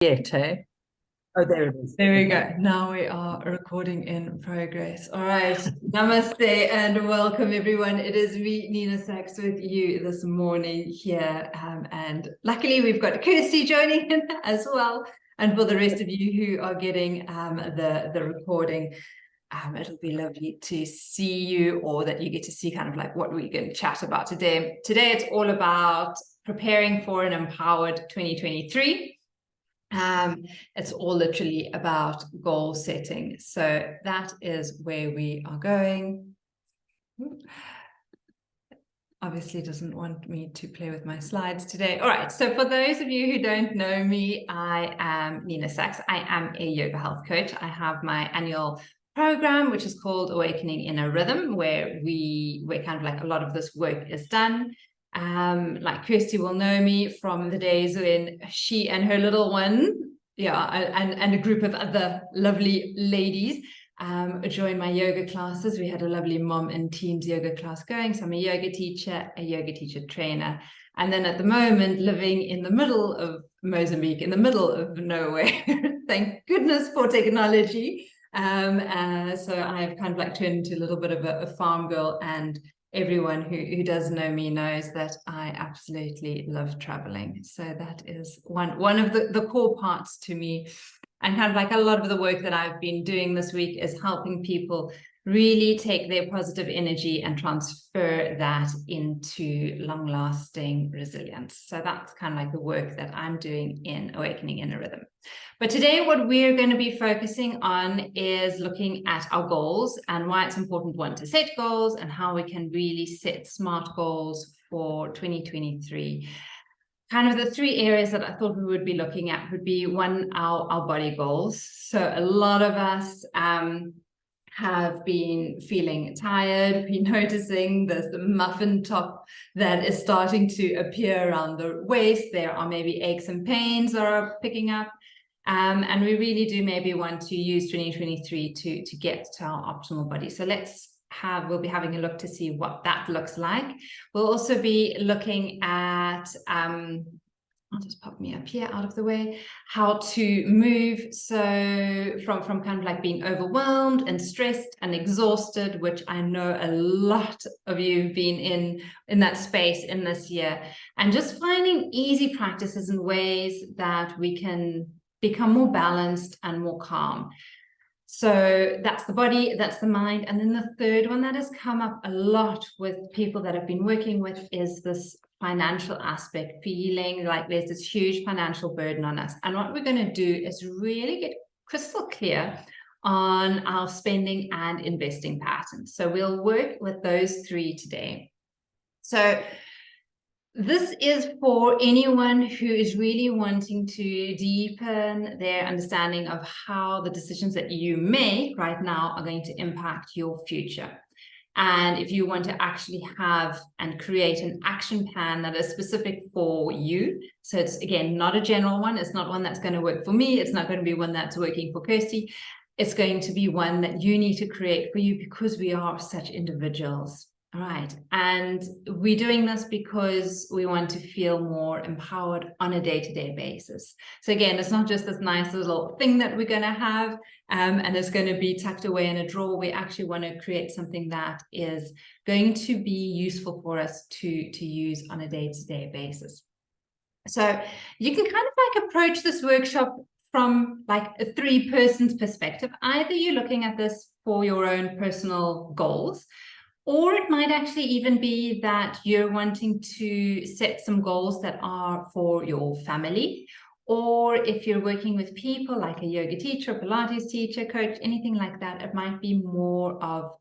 Yet, eh? Oh, there it is. There we go. Now we are recording in progress. All right. Namaste and welcome, everyone. It is me, Nina Saacks, with you this morning here. And luckily, we've got Kirsty joining in as well. And for the rest of you who are getting the recording, it'll be lovely to see you, or that you get to see kind of like what we're going to chat about today. Today, it's all about preparing for an empowered 2023. It's all literally about goal setting. So that is where we are going. Obviously doesn't want me to play with my slides today. All right, so for those of you who don't know me, I am Nina Saacks. I am a yoga health coach. I have my annual program, which is called Awakening in a Rhythm, where kind of like a lot of this work is done. Like Kirsty will know me from the days when she and her little one, and a group of other lovely ladies joined my yoga classes. We had a lovely mom and teens yoga class going. So I'm a yoga teacher trainer. And then at the moment, living in the middle of Mozambique, in the middle of nowhere. Thank goodness for technology. So I've kind of like turned into a little bit of a farm girl, and everyone who does know me knows that I absolutely love traveling. So that is one of the core parts to me. And kind of like a lot of the work that I've been doing this week is helping people really take their positive energy and transfer that into long-lasting resilience. So that's kind of like the work that I'm doing in Awakening in a Rhythm. But today, what we're going to be focusing on is looking at our goals and why it's important, one, to set goals, and how we can really set smart goals for 2023. Kind of the three areas that I thought we would be looking at would be, one, our body goals. So a lot of us have been feeling tired, been noticing there's the muffin top that is starting to appear around the waist. There are maybe aches and pains that are picking up. And we really do maybe want to use 2023 to get to our optimal body. So we'll be having a look to see what that looks like. We'll also be looking at, I'll just pop me up here out of the way, how to move. So from kind of like being overwhelmed and stressed and exhausted, which I know a lot of you have been in that space in this year, and just finding easy practices and ways that we can become more balanced and more calm. So that's the body, that's the mind. And then the third one that has come up a lot with people that I've been working with is this financial aspect, feeling like there's this huge financial burden on us. And what we're going to do is really get crystal clear on our spending and investing patterns. So we'll work with those three today. So this is for anyone who is really wanting to deepen their understanding of how the decisions that you make right now are going to impact your future. And if you want to actually have and create an action plan that is specific for you, so it's, again, not a general one. It's not one that's going to work for me. It's not going to be one that's working for Kirsty. It's going to be one that you need to create for you, because we are such individuals. All right. And we're doing this because we want to feel more empowered on a day-to-day basis. So again, it's not just this nice little thing that we're going to have and it's going to be tucked away in a drawer. We actually want to create something that is going to be useful for us to use on a day-to-day basis. So you can kind of like approach this workshop from like a three-person's perspective. Either you're looking at this for your own personal goals, or it might actually even be that you're wanting to set some goals that are for your family. Or if you're working with people like a yoga teacher, Pilates teacher, coach, anything like that, it might be more of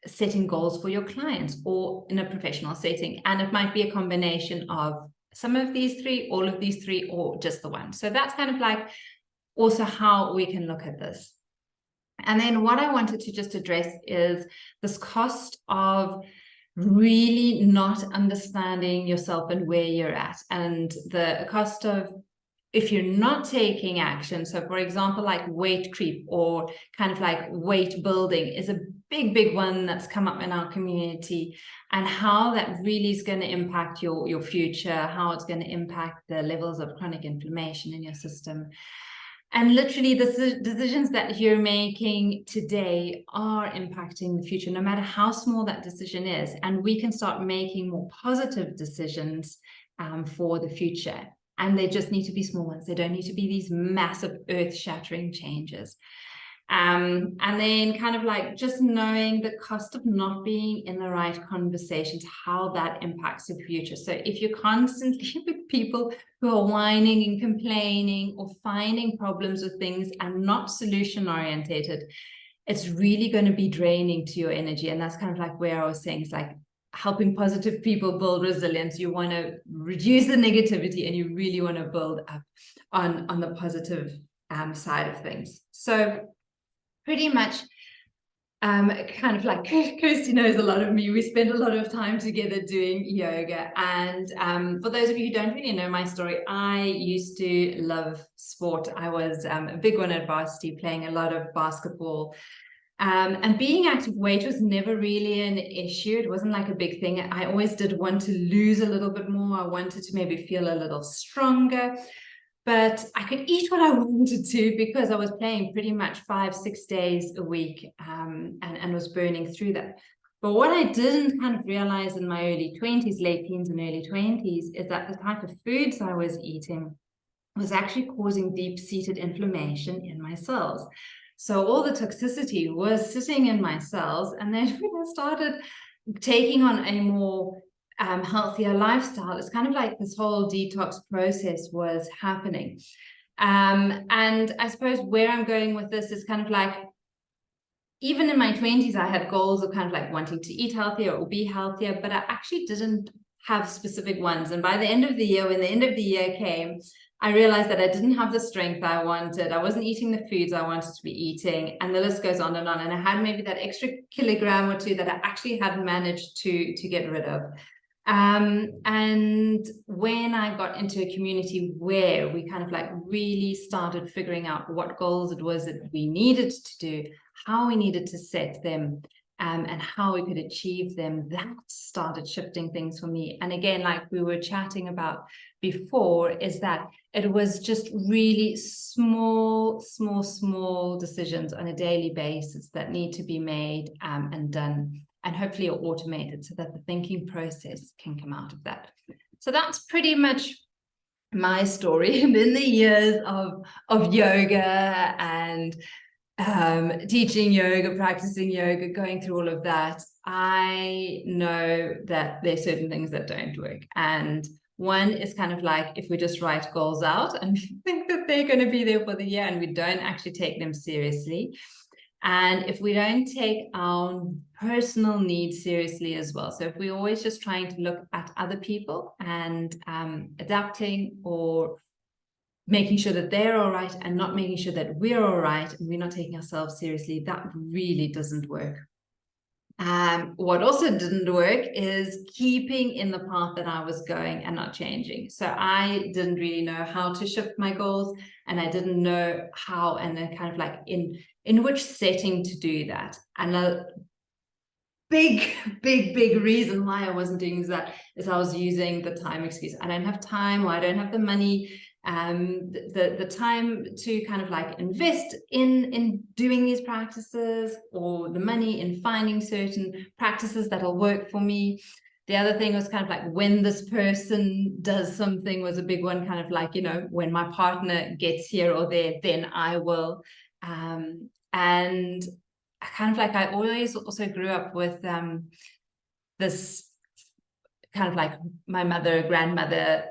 setting goals for your clients or in a professional setting. And it might be a combination of some of these three, all of these three, or just the one. So that's kind of like also how we can look at this. And then what I wanted to just address is this cost of really not understanding yourself and where you're at, and the cost of, if you're not taking action. So for example, like weight creep or kind of like weight building is a big one that's come up in our community, and how that really is going to impact your future, how it's going to impact the levels of chronic inflammation in your system. And literally the decisions that you're making today are impacting the future, no matter how small that decision is. And we can start making more positive decisions for the future. And they just need to be small ones. They don't need to be these massive earth-shattering changes. And then kind of like just knowing the cost of not being in the right conversations, how that impacts the future. So if you're constantly with people who are whining and complaining or finding problems with things and not solution orientated, it's really going to be draining to your energy. And that's kind of like where I was saying, it's like helping positive people build resilience. You want to reduce the negativity and you really want to build up on the positive side of things. So pretty much kind of like Kirsty knows a lot of me. We spend a lot of time together doing yoga. And for those of you who don't really know my story, I used to love sport. I was a big one at varsity, playing a lot of basketball. And being active weight was never really an issue. It wasn't like a big thing. I always did want to lose a little bit more. I wanted to maybe feel a little stronger. But I could eat what I wanted to because I was playing pretty much 5-6 days a week and was burning through that. But what I didn't kind of realize in my early 20s, late teens and early 20s, is that the type of foods I was eating was actually causing deep-seated inflammation in my cells. So all the toxicity was sitting in my cells. And then when I started taking on a more healthier lifestyle, it's kind of like this whole detox process was happening. And I suppose where I'm going with this is kind of like, even in my 20s, I had goals of kind of like wanting to eat healthier or be healthier, but I actually didn't have specific ones. And by the end of the year, when the end of the year came, I realized that I didn't have the strength I wanted. I wasn't eating the foods I wanted to be eating, and the list goes on. And I had maybe that extra kilogram or two that I actually hadn't managed to get rid of. And when I got into a community where we kind of like really started figuring out what goals it was that we needed to do, how we needed to set them, and how we could achieve them, that started shifting things for me. And again, like we were chatting about before, is that it was just really small decisions on a daily basis that need to be made and done, and hopefully automated so that the thinking process can come out of that. So that's pretty much my story. And in the years of yoga and teaching yoga, practicing yoga, going through all of that, I know that there's certain things that don't work. And one is kind of like, if we just write goals out and think that they're going to be there for the year and we don't actually take them seriously. And if we don't take our personal needs seriously as well. So if we're always just trying to look at other people and adapting or making sure that they're all right and not making sure that we're all right and we're not taking ourselves seriously, that really doesn't work. What also didn't work is keeping in the path that I was going and not changing. So I didn't really know how to shift my goals, and I didn't know how and then kind of like in which setting to do that. And a big reason why I wasn't doing that is I was using the time excuse. I don't have time, or I don't have the money, the time to kind of like invest in doing these practices, or the money in finding certain practices that'll work for me. The other thing was kind of like, when this person does something was a big one, kind of like, you know, when my partner gets here or there, then I will. And I kind of like, I always also grew up with this kind of like my mother, grandmother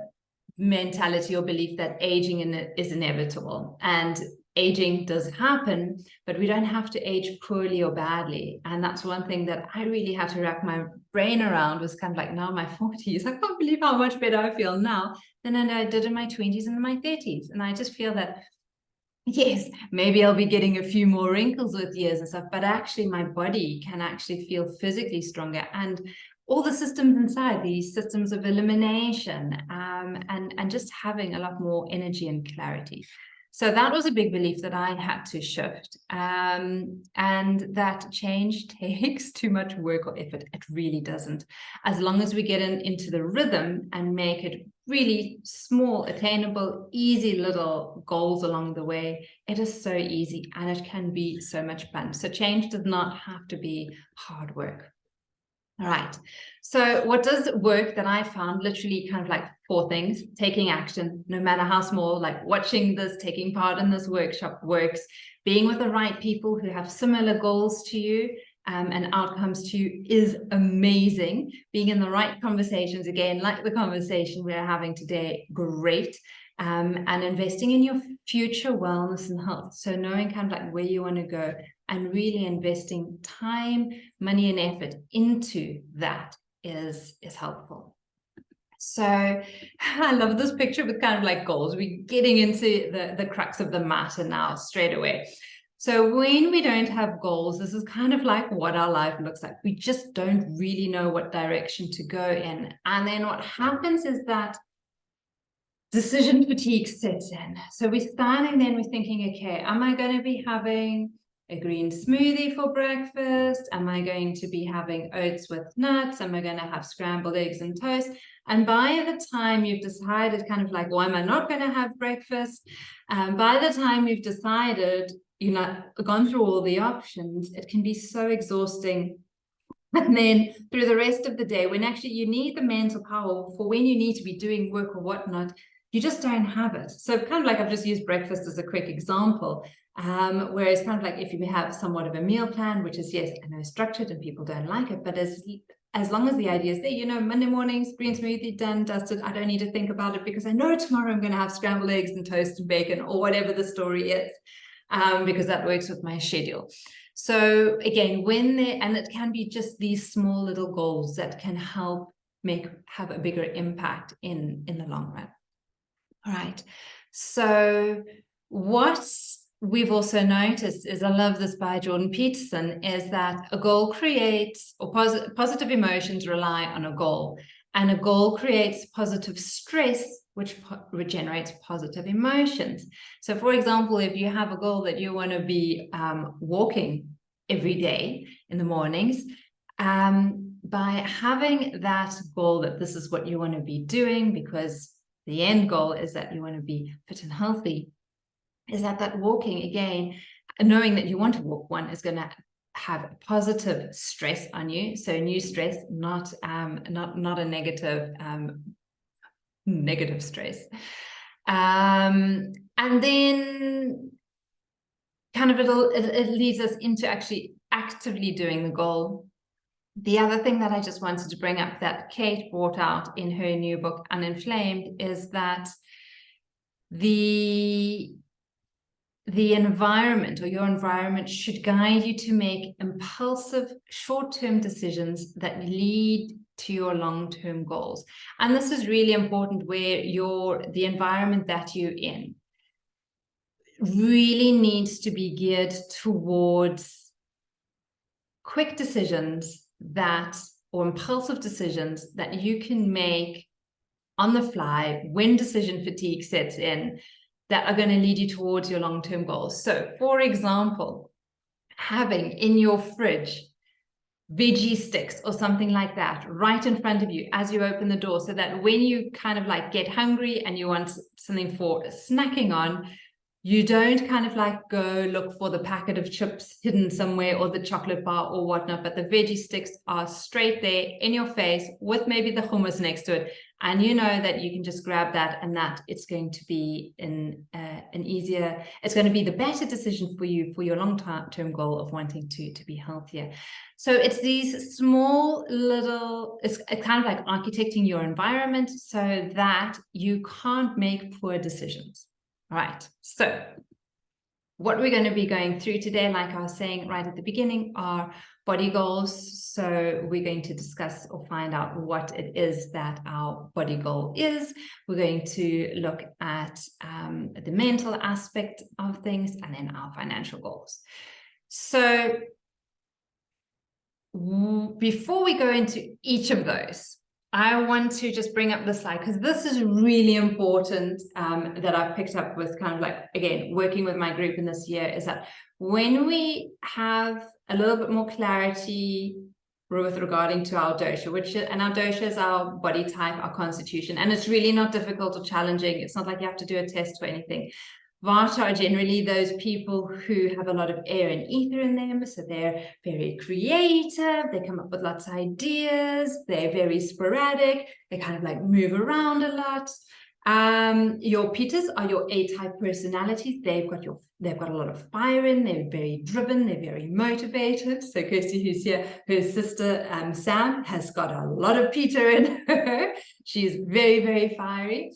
mentality or belief that aging is inevitable, and aging does happen, but we don't have to age poorly or badly. And that's one thing that I really had to wrap my brain around, was kind of like, now in my 40s, I can't believe how much better I feel now than I did in my 20s and my 30s. And I just feel that, yes, maybe I'll be getting a few more wrinkles with years and stuff, but actually my body can actually feel physically stronger, and all the systems inside, these systems of elimination, and just having a lot more energy and clarity. So that was a big belief that I had to shift, and that change takes too much work or effort. It really doesn't. As long as we get into the rhythm and make it really small, attainable, easy little goals along the way, it is so easy and it can be so much fun. So change does not have to be hard work. All right. So what does work that I found, literally kind of like 4 things: taking action, no matter how small, like watching this, taking part in this workshop works, being with the right people who have similar goals to you and outcomes to you is amazing. Being in the right conversations, again, like the conversation we're having today, great. And investing in your future wellness and health. So knowing kind of like where you want to go and really investing time, money, and effort into that is helpful. So I love this picture with kind of like goals. We're getting into the crux of the matter now straight away. So when we don't have goals, this is kind of like what our life looks like. We just don't really know what direction to go in. And then what happens is that decision fatigue sets in. So we're standing there and we're thinking, okay, am I going to be having a green smoothie for breakfast? Am I going to be having oats with nuts? Am I going to have scrambled eggs and toast? And by the time you've decided kind of like, why am I not going to have breakfast? By the time you've decided, gone through all the options, it can be so exhausting. And then through the rest of the day, when actually you need the mental power for when you need to be doing work or whatnot, you just don't have it. So kind of like I've just used breakfast as a quick example. Whereas kind of like if you have somewhat of a meal plan, which is, yes, I know, structured and people don't like it, but as long as the idea is there, Monday mornings, green smoothie, done, dusted, I don't need to think about it because I know tomorrow I'm going to have scrambled eggs and toast and bacon or whatever the story is, because that works with my schedule. So again, and it can be just these small little goals that can help have a bigger impact in the long run. All right. So what we've also noticed is, I love this by Jordan Peterson, is that a goal creates, or positive emotions rely on a goal, and a goal creates positive stress, which regenerates positive emotions. So for example, if you have a goal that you want to be walking every day in the mornings, by having that goal that this is what you want to be doing, because the end goal is that you want to be fit and healthy, is that walking, again, knowing that you want to walk, one is going to have positive stress on you. So new stress, not a negative stress. And then kind of it leads us into actually actively doing the goal. The other thing that I just wanted to bring up that Kate brought out in her new book, Uninflamed, is that the environment, or your environment, should guide you to make impulsive short-term decisions that lead to your long-term goals. And this is really important, where the environment that you're in really needs to be geared towards quick decisions or impulsive decisions that you can make on the fly when decision fatigue sets in, that are going to lead you towards your long-term goals. So for example, having in your fridge veggie sticks or something like that right in front of you as you open the door, so that when you kind of like get hungry and you want something for snacking on, you don't kind of like go look for the packet of chips hidden somewhere or the chocolate bar or whatnot, but the veggie sticks are straight there in your face with maybe the hummus next to it. And you know that you can just grab that, and that it's going to be it's going to be the better decision for you for your long-term goal of wanting to be healthier. So it's these small little, it's kind of like architecting your environment so that you can't make poor decisions. All right, so what we're going to be going through today, like I was saying right at the beginning, are body goals. So we're going to discuss or find out what it is that our body goal is. We're going to look at the mental aspect of things, and then our financial goals. So before we go into each of those, I want to just bring up this slide because this is really important that I've picked up with kind of like, again, working with my group in this year, is that when we have a little bit more clarity with regarding to our dosha, and our dosha is our body type, our constitution, and it's really not difficult or challenging. It's not like you have to do a test for anything. Vata are generally those people who have a lot of air and ether in them, so they're very creative, they come up with lots of ideas, they're very sporadic, they kind of like move around a lot. Your Pitas are your A-type personalities. They've got a lot of fire in, they're very driven, they're very motivated. So Kirsty, who's here, her sister Sam has got a lot of Pita in her. She's very, very fiery.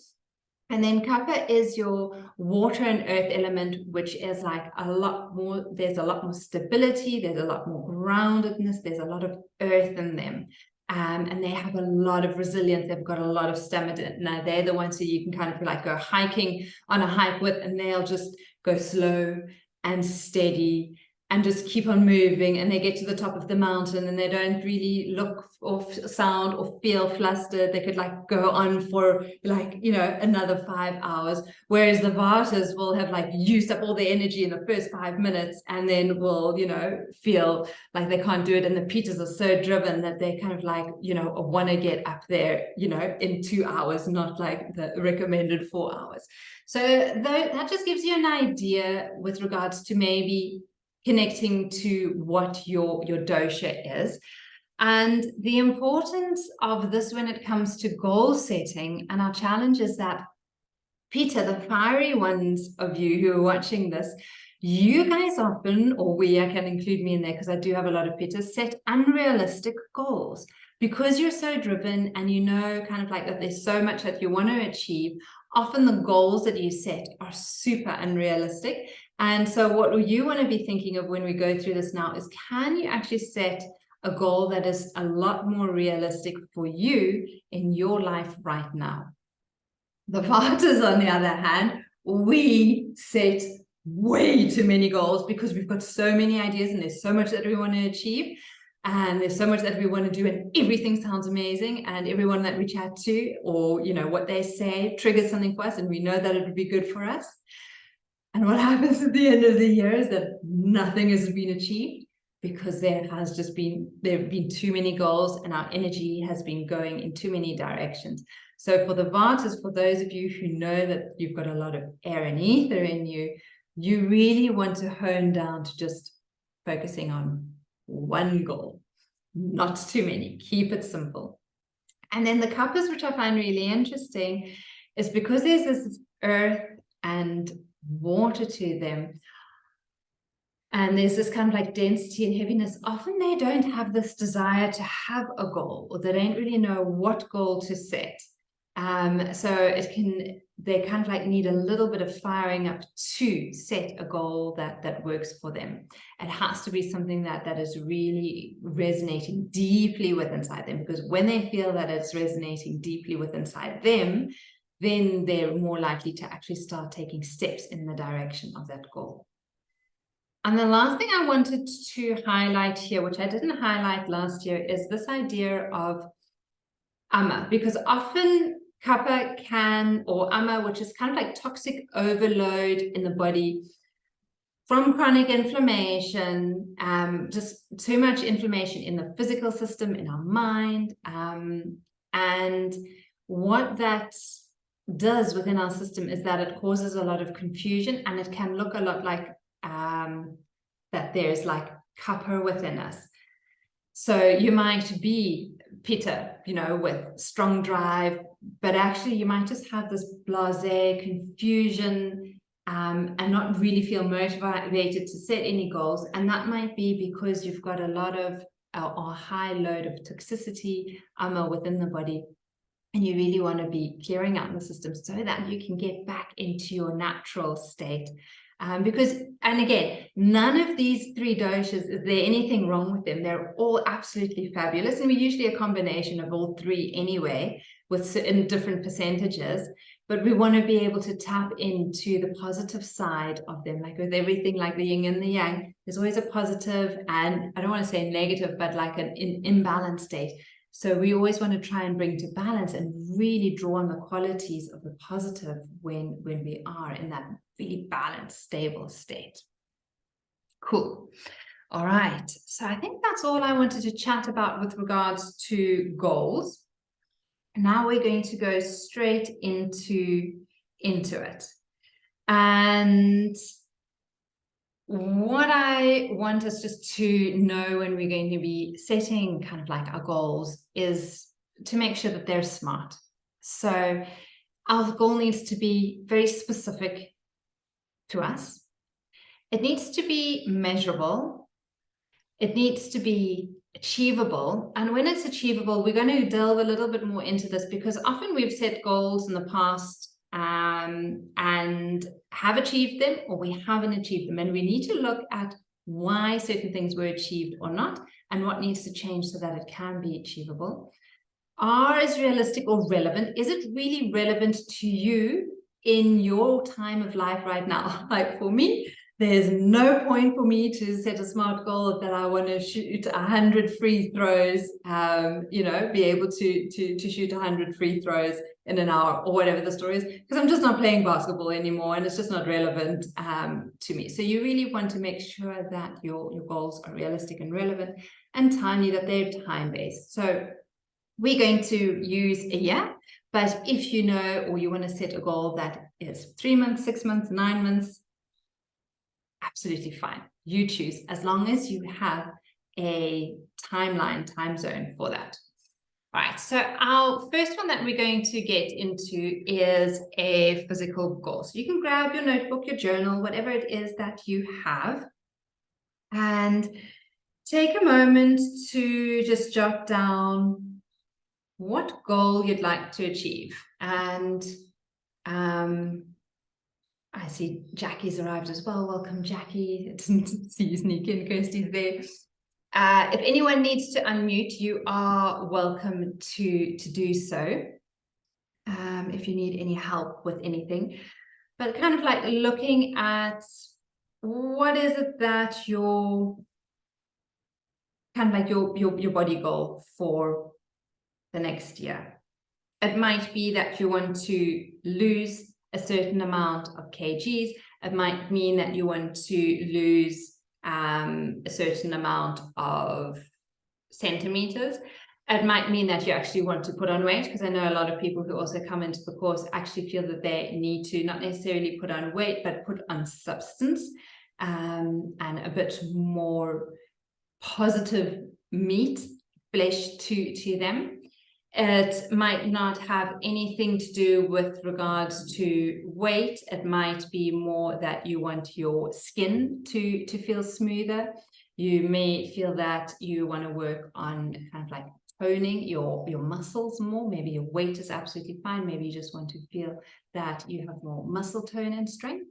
And then Kappa is your water and earth element, which is like a lot more, there's a lot more stability, there's a lot more groundedness, there's a lot of earth in them. And they have a lot of resilience, they've got a lot of stamina. Now, they're the ones who you can kind of like go hiking on a hike with, and they'll just go slow and steady and just keep on moving, and they get to the top of the mountain and they don't really look or sound or feel flustered. They could like go on for like, you know, another 5 hours, whereas the Vatas will have like used up all their energy in the first 5 minutes and then will, you know, feel like they can't do it. And the Pitas are so driven that they kind of like, you know, want to get up there, you know, in 2 hours, not like the recommended 4 hours. So that just gives you an idea with regards to maybe connecting to what your dosha is. And the importance of this when it comes to goal setting. And our challenge is that, Peter, the fiery ones of you who are watching this, you guys often, or I can include me in there because I do have a lot of Peter, set unrealistic goals. Because you're so driven and you know kind of like that there's so much that you want to achieve, often the goals that you set are super unrealistic. And so what you want to be thinking of when we go through this now is, can you actually set a goal that is a lot more realistic for you in your life right now? The Vatas, on the other hand, we set way too many goals because we've got so many ideas and there's so much that we want to achieve. And there's so much that we want to do, and everything sounds amazing, and everyone that we chat to, or you know what they say, triggers something for us, and we know that it would be good for us. And what happens at the end of the year is that nothing has been achieved because there have been too many goals, and our energy has been going in too many directions. So for the Vatas, for those of you who know that you've got a lot of air and ether in you, you really want to hone down to just focusing on one goal, not too many. Keep it simple. And then the Kappas, which I find really interesting, is because there's this earth and water to them, and there's this kind of like density and heaviness. Often they don't have this desire to have a goal, or they don't really know what goal to set. So they kind of like need a little bit of firing up to set a goal that works for them. It has to be something that is really resonating deeply with inside them, because when they feel that it's resonating deeply with inside them, then they're more likely to actually start taking steps in the direction of that goal. And the last thing I wanted to highlight here, which I didn't highlight last year, is this idea of ama, because often kappa can, or ama, which is kind of like toxic overload in the body from chronic inflammation, just too much inflammation in the physical system, in our mind, and what that does within our system is that it causes a lot of confusion, and it can look a lot like that there's like kappa within us. So you might be Pitta, you know, with strong drive, but actually you might just have this blasé confusion and not really feel motivated to set any goals. And that might be because you've got a lot of or high load of toxicity within the body, and you really want to be clearing out the system so that you can get back into your natural state. Because, and again, none of these three doshas, is there anything wrong with them? They're all absolutely fabulous. And we're usually a combination of all three anyway, in different percentages. But we want to be able to tap into the positive side of them. Like with everything, like the yin and the yang, there's always a positive, and I don't want to say negative, but like an imbalanced state. So we always want to try and bring to balance and really draw on the qualities of the positive when we are in that really balanced, stable state. Cool. All right. So I think that's all I wanted to chat about with regards to goals. Now we're going to go straight into it. And what I want us just to know when we're going to be setting kind of like our goals is to make sure that they're smart. So our goal needs to be very specific to us. It needs to be measurable. It needs to be achievable. And when it's achievable, we're going to delve a little bit more into this, because often we've set goals in the past and have achieved them, or we haven't achieved them. And we need to look at why certain things were achieved or not, and what needs to change so that it can be achievable. Is realistic or relevant? Is it really relevant to you in your time of life right now? Like for me, there's no point for me to set a SMART goal that I want to shoot 100 free throws, be able to shoot 100 free throws in an hour, or whatever the story is, because I'm just not playing basketball anymore and it's just not relevant to me. So you really want to make sure that your goals are realistic and relevant, and timely, that they're time-based. So we're going to use a year, but if you know, or you want to set a goal that is 3 months, 6 months, 9 months, absolutely fine. You choose, as long as you have a timeline, time zone for that. All right, so our first one that we're going to get into is a physical goal. So you can grab your notebook, your journal, whatever it is that you have, and take a moment to just jot down what goal you'd like to achieve. And I see Jackie's arrived as well. Welcome, Jackie. I didn't see you sneak in. Kirsty's there. If anyone needs to unmute, you are welcome to do so. If you need any help with anything, but kind of like looking at what is it that your kind of like your body goal for the next year. It might be that you want to lose a certain amount of kgs. It might mean that you want to lose a certain amount of centimeters. It might mean that you actually want to put on weight, because I know a lot of people who also come into the course actually feel that they need to not necessarily put on weight, but put on substance and a bit more positive meat, flesh to them. It might not have anything to do with regards to weight. It might be more that you want your skin to feel smoother. You may feel that you want to work on kind of like toning your muscles more. Maybe your weight is absolutely fine. Maybe you just want to feel that you have more muscle tone and strength.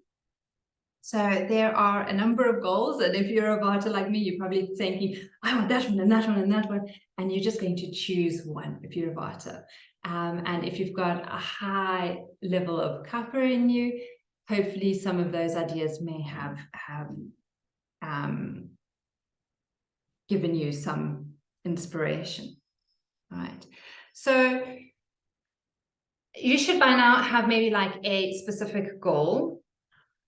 So there are a number of goals, and if you're a Vata like me, you're probably thinking, I want that one and that one and that one, and you're just going to choose one if you're a Vata. And if you've got a high level of Kapha in you, hopefully some of those ideas may have given you some inspiration. All right. So you should by now have maybe like a specific goal.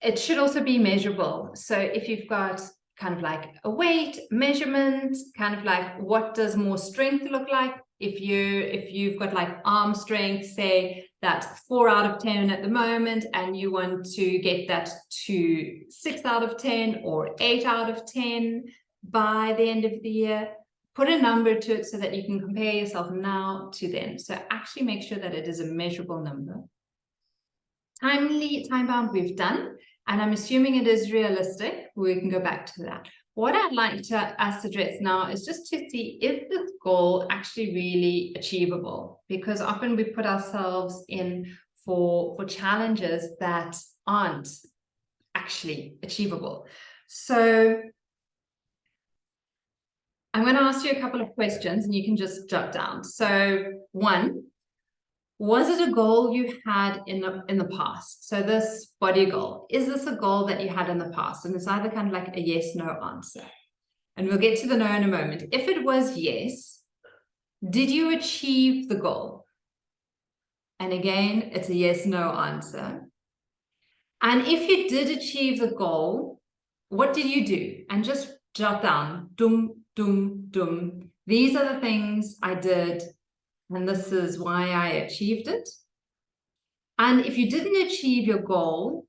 It should also be measurable. So if you've got kind of like a weight measurement, kind of like what does more strength look like? If you've got like arm strength, say that's 4 out of 10 at the moment, and you want to get that to 6 out of 10 or 8 out of 10 by the end of the year, put a number to it so that you can compare yourself now to then. So actually make sure that it is a measurable number. Time-bound we've done, and I'm assuming it is realistic. We can go back to that. What I'd like to us address now is just to see if this goal actually really achievable, because often we put ourselves in for challenges that aren't actually achievable. So I'm going to ask you a couple of questions and you can just jot down. So 1, was it a goal you had in the past? So this body goal, is this a goal that you had in the past? And it's either kind of like a yes, no answer. And we'll get to the no in a moment. If it was yes, Did you achieve the goal? And again, it's a yes, no answer. And if you did achieve the goal, what did you do? And just jot down, dum, dum, dum. These are the things I did, and this is why I achieved it. And if you didn't achieve your goal,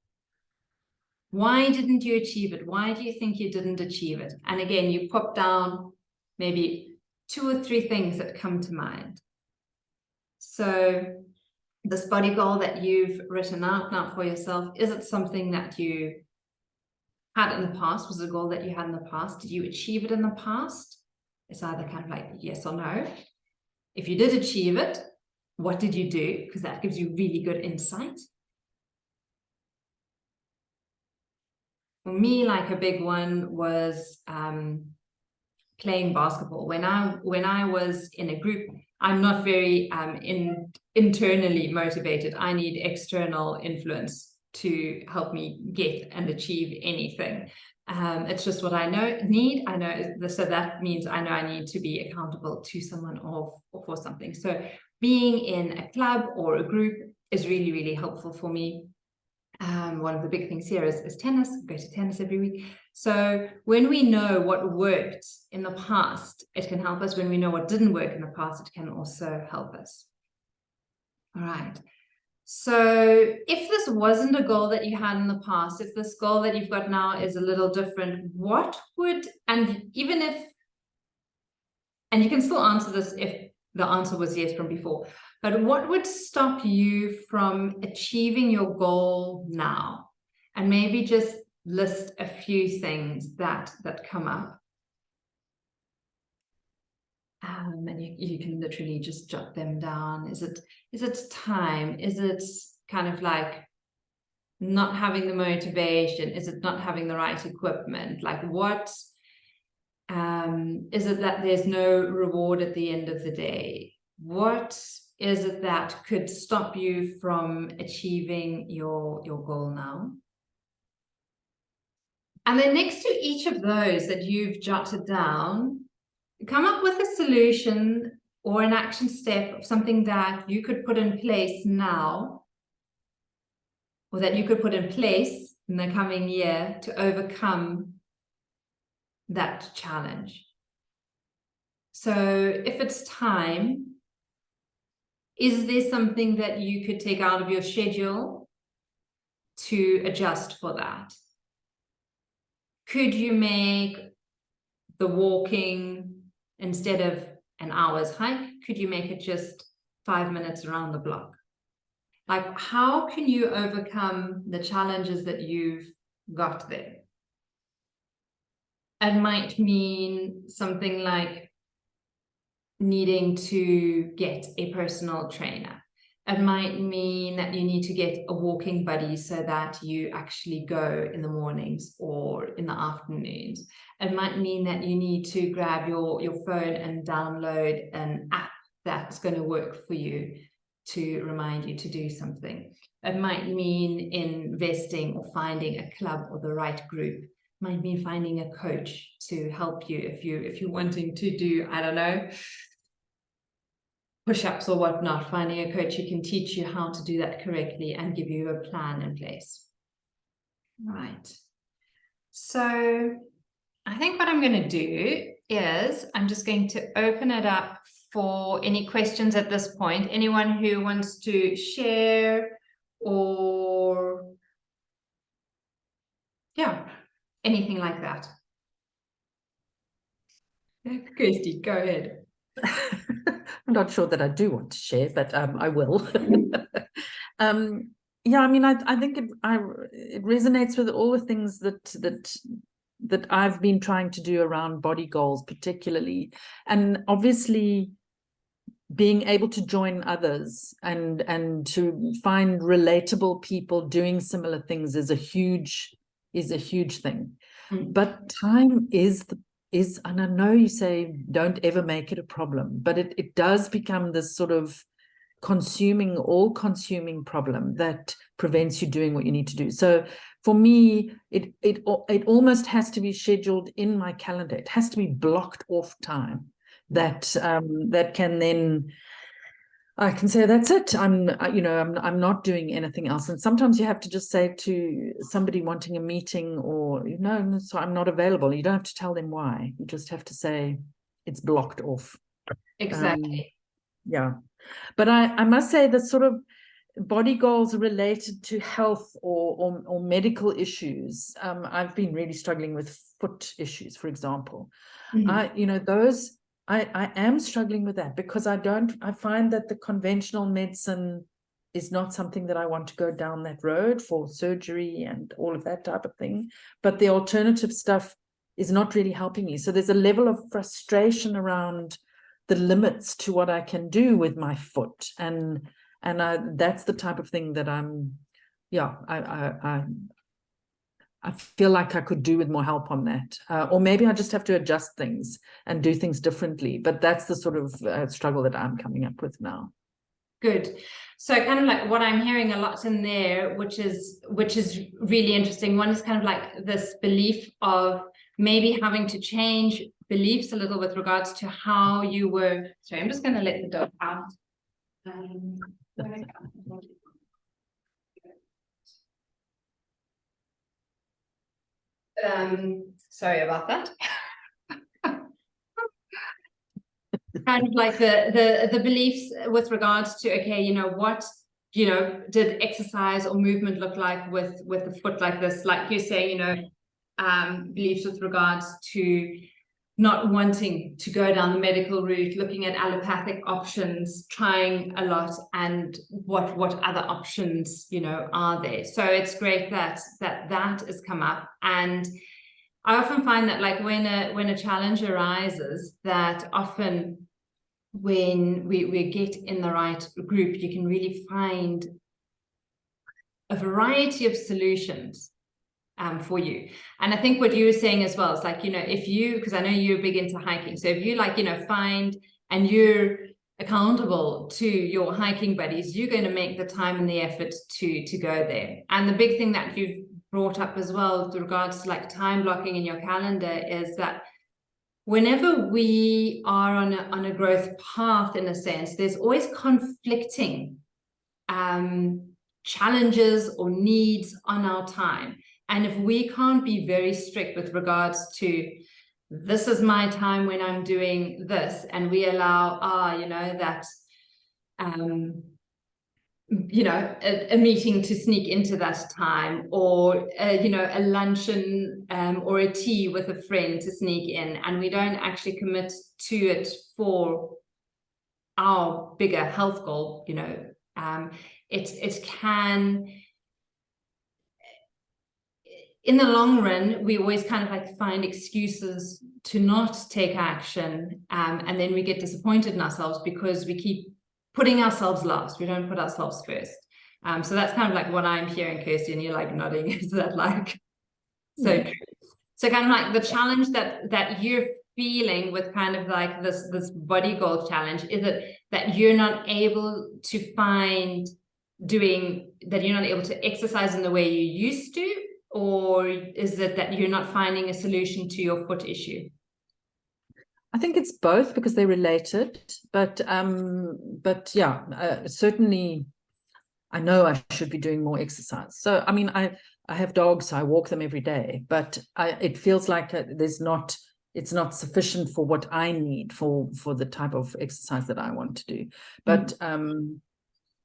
why didn't you achieve it? Why do you think you didn't achieve it? And again, you pop down maybe 2 or 3 things that come to mind. So this body goal that you've written out now for yourself, is it something that you had in the past? Was it a goal that you had in the past? Did you achieve it in the past? It's either kind of like yes or no. If you did achieve it, what did you do? Because that gives you really good insight. For me, like a big one was playing basketball. When I was in a group, I'm not very internally motivated. I need external influence to help me get and achieve anything. It's just what I need. I know, so that means I know I need to be accountable to someone or for something. So being in a club or a group is really, really helpful for me. One of the big things here is tennis. I go to tennis every week. So when we know what worked in the past, it can help us. When we know what didn't work in the past, it can also help us. All right. So if this wasn't a goal that you had in the past, if this goal that you've got now is a little different, what would, and even if, and you can still answer this if the answer was yes from before, but what would stop you from achieving your goal now? And maybe just list a few things that come up. And you can literally just jot them down. Is it time? Is it kind of like not having the motivation? Is it not having the right equipment? Like what is it that there's no reward at the end of the day? What is it that could stop you from achieving your goal now? And then next to each of those that you've jotted down, come up with a solution or an action step of something that you could put in place now, or that you could put in place in the coming year to overcome that challenge. So if it's time, is there something that you could take out of your schedule to adjust for that? Could you make the walking, instead of an hour's hike, could you make it just 5 minutes around the block? Like, how can you overcome the challenges that you've got there? It might mean something like needing to get a personal trainer. It might mean that you need to get a walking buddy so that you actually go in the mornings or in the afternoons. It might mean that you need to grab your phone and download an app that's going to work for you to remind you to do something. It might mean investing or finding a club or the right group. It might mean finding a coach to help you if you're wanting to do, I don't know, push-ups or whatnot, finding a coach who can teach you how to do that correctly and give you a plan in place. Right. So I think what I'm going to do is I'm just going to open it up for any questions at this point. Anyone who wants to share or, yeah, anything like that. Kirsty, go ahead. I'm not sure that I do want to share, but I will. Yeah, I mean, I think it resonates with all the things that I've been trying to do around body goals, particularly, and obviously being able to join others and to find relatable people doing similar things is a huge thing. But time is, and I know you say don't ever make it a problem, but it does become this sort of all-consuming problem that prevents you doing what you need to do. So for me, it almost has to be scheduled in my calendar. It has to be blocked off time that that can then, I can say, that's it. I'm not doing anything else. And sometimes you have to just say to somebody wanting a meeting, or, so I'm not available. You don't have to tell them why. You just have to say it's blocked off. Exactly. Yeah. But I must say that sort of body goals related to health or medical issues. I've been really struggling with foot issues, for example. Those, I am struggling with that, because I find that the conventional medicine is not something that I want to go down that road for surgery and all of that type of thing. But the alternative stuff is not really helping me. So there's a level of frustration around the limits to what I can do with my foot. And that's the type of thing that I feel like I could do with more help on that. Or maybe I just have to adjust things and do things differently. But that's the sort of struggle that I'm coming up with now. Good. So kind of like what I'm hearing a lot in there, which is really interesting. One is kind of like this belief of maybe having to change beliefs a little with regards to how you were. Sorry, I'm just going to let the dog out. Sorry about that. Kind of like the beliefs with regards to, okay, what did exercise or movement look like with the foot like this, like you say, beliefs with regards to not wanting to go down the medical route, looking at allopathic options, trying a lot, and what other options are there. So it's great that has come up. And I often find that, like, when a challenge arises, that often when we get in the right group, you can really find a variety of solutions for you. And I think what you were saying as well is, like, if you, because I know you're big into hiking, so if you, like, find, and you're accountable to your hiking buddies, you're going to make the time and the effort to go there. And the big thing that you've brought up as well with regards to, like, time blocking in your calendar is that whenever we are on a growth path, in a sense, there's always conflicting challenges or needs on our time. And if we can't be very strict with regards to, this is my time when I'm doing this, and we allow that a meeting to sneak into that time, or a luncheon or a tea with a friend to sneak in, and we don't actually commit to it for our bigger health goal, it can, in the long run, we always kind of like find excuses to not take action, and then we get disappointed in ourselves because we keep putting ourselves last. We don't put ourselves first. So that's kind of like what I'm hearing, Kirsty, and you're like nodding. Is that like so true? So kind of like the challenge that you're feeling with kind of like this body goal challenge, is it that you're not able to you're not able to exercise in the way you used to, or is it that you're not finding a solution to your foot issue? I think it's both, because they're related, but yeah, certainly I know I should be doing more exercise. So, I mean, I have dogs, so I walk them every day, but it feels like it's not sufficient for what I need for the type of exercise that I want to do. But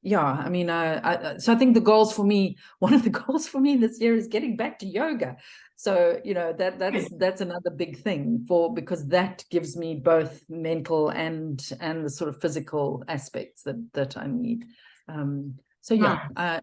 yeah, I mean, so I think one of the goals for me this year is getting back to yoga. So, that's another big thing because that gives me both mental and the sort of physical aspects that I need. So yeah,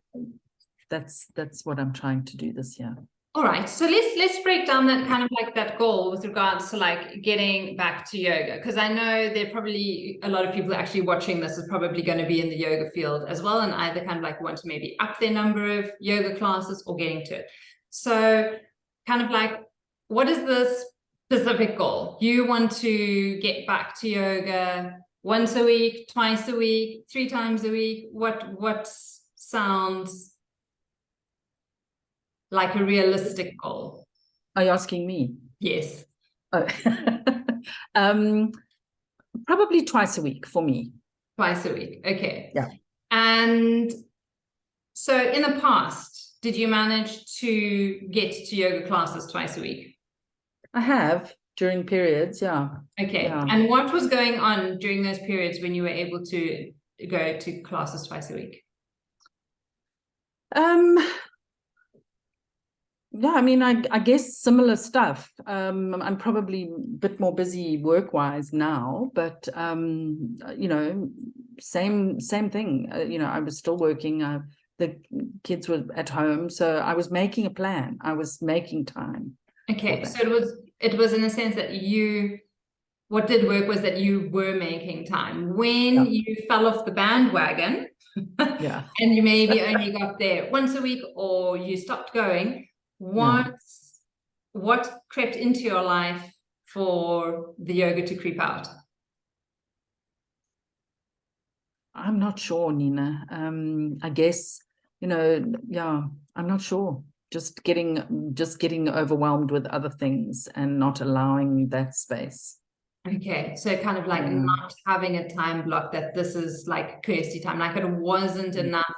that's what I'm trying to do this year. All right, so let's break down that kind of like that goal with regards to like getting back to yoga, because I know there are probably a lot of people actually watching this is probably going to be in the yoga field as well, and either kind of like want to maybe up their number of yoga classes or getting to it. So kind of like, what is the specific goal? You want to get back to yoga once a week, twice a week, 3 times a week? What sounds like a realistic goal? Are you asking me? Yes. Oh. Probably twice a week for me. Twice a week. Okay. Yeah. And so in the past, did you manage to get to yoga classes twice a week? I have during periods, yeah. Okay. Yeah. And what was going on during those periods when you were able to go to classes twice a week? Yeah, I mean, I guess similar stuff. I'm probably a bit more busy work-wise now, but you know, same thing. You know, I was still working. The kids were at home, so I was making a plan. I was making time. Okay, so it was in a sense that what did work was that you were making time. When you fell off the bandwagon, yeah, and you maybe only got there once a week, or you stopped going, what crept into your life for the yoga to creep out? I'm not sure, Nina. I guess, you know, yeah, I'm not sure. Just getting overwhelmed with other things and not allowing that space. Okay, so kind of like not having a time block that this is like Kirsty time, like it wasn't enough,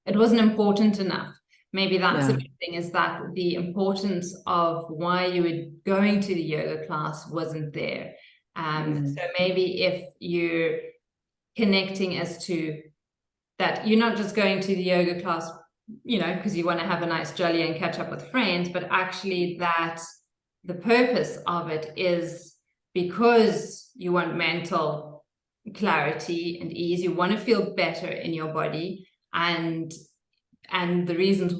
it wasn't important enough. Maybe that's a big thing, is that the importance of why you were going to the yoga class wasn't there. So maybe if you're connecting as to that, you're not just going to the yoga class, you know, because you want to have a nice jolly and catch up with friends, but actually that the purpose of it is because you want mental clarity and ease, you want to feel better in your body, and the reasons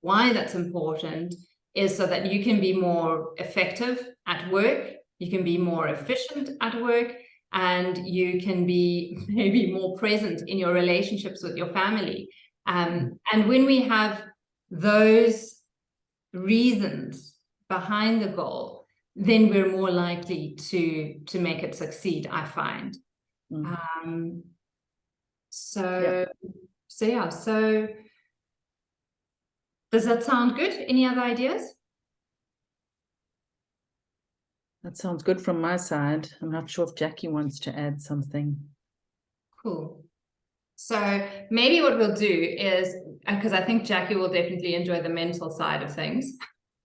why that's important is so that you can be more effective at work, you can be more efficient at work, and you can be maybe more present in your relationships with your family. And when we have those reasons behind the goal, then we're more likely to make it succeed, I find. So does that sound good? Any other ideas? That sounds good from my side. I'm not sure if Jackie wants to add something. Cool. So maybe what we'll do is, because I think Jackie will definitely enjoy the mental side of things,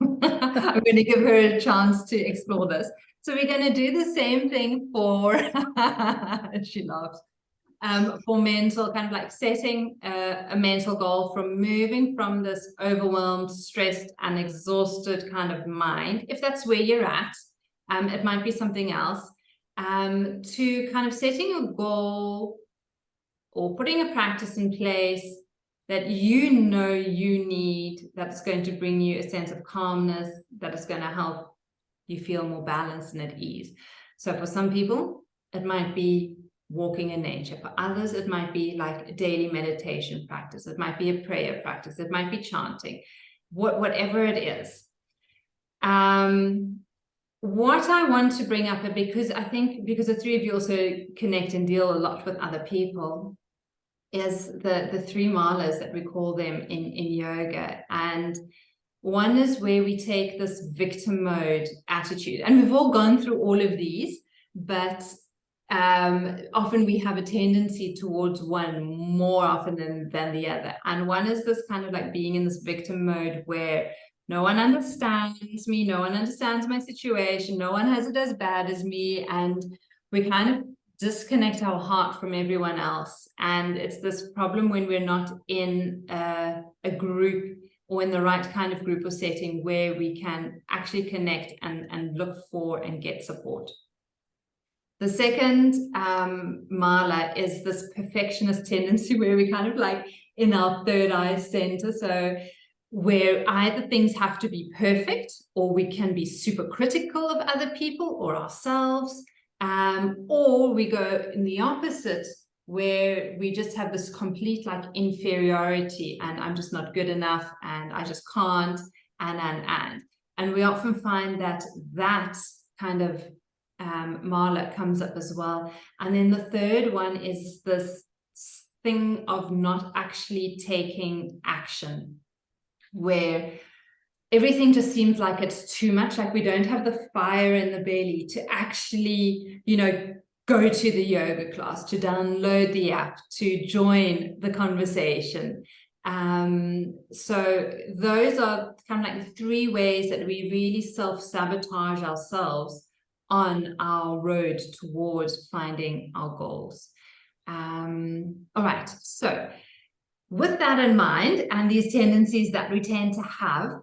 I'm going to give her a chance to explore this. So we're going to do the same thing for, she laughs, for mental, kind of like setting a mental goal, from moving from this overwhelmed, stressed, and exhausted kind of mind, if that's where you're at. It might be something else, to kind of setting a goal or putting a practice in place that you know you need, that's going to bring you a sense of calmness, that is going to help you feel more balanced and at ease. So for some people, it might be walking in nature. For others, it might be like a daily meditation practice. It might be a prayer practice. It might be chanting, whatever it is. What I want to bring up, because I think because the three of you also connect and deal a lot with other people, is the three malas that we call them in yoga. And one is where we take this victim mode attitude, and we've all gone through all of these, but often we have a tendency towards one more often than the other. And one is this kind of like being in this victim mode where no one understands me, no one understands my situation, no one has it as bad as me, and we kind of disconnect our heart from everyone else. And it's this problem when we're not in a group or in the right kind of group or setting where we can actually connect and look for and get support. The second mala is this perfectionist tendency where we kind of like in our third eye center. So where either things have to be perfect, or we can be super critical of other people or ourselves, or we go in the opposite, where we just have this complete like inferiority, and I'm just not good enough, and I just can't, and we often find that kind of mala comes up as well. And then the third one is this thing of not actually taking action, where everything just seems like it's too much, like we don't have the fire in the belly to actually, you know, go to the yoga class, to download the app, to join the conversation. So those are kind of like 3 ways that we really self-sabotage ourselves on our road towards finding our goals. All right, so with that in mind, and these tendencies that we tend to have,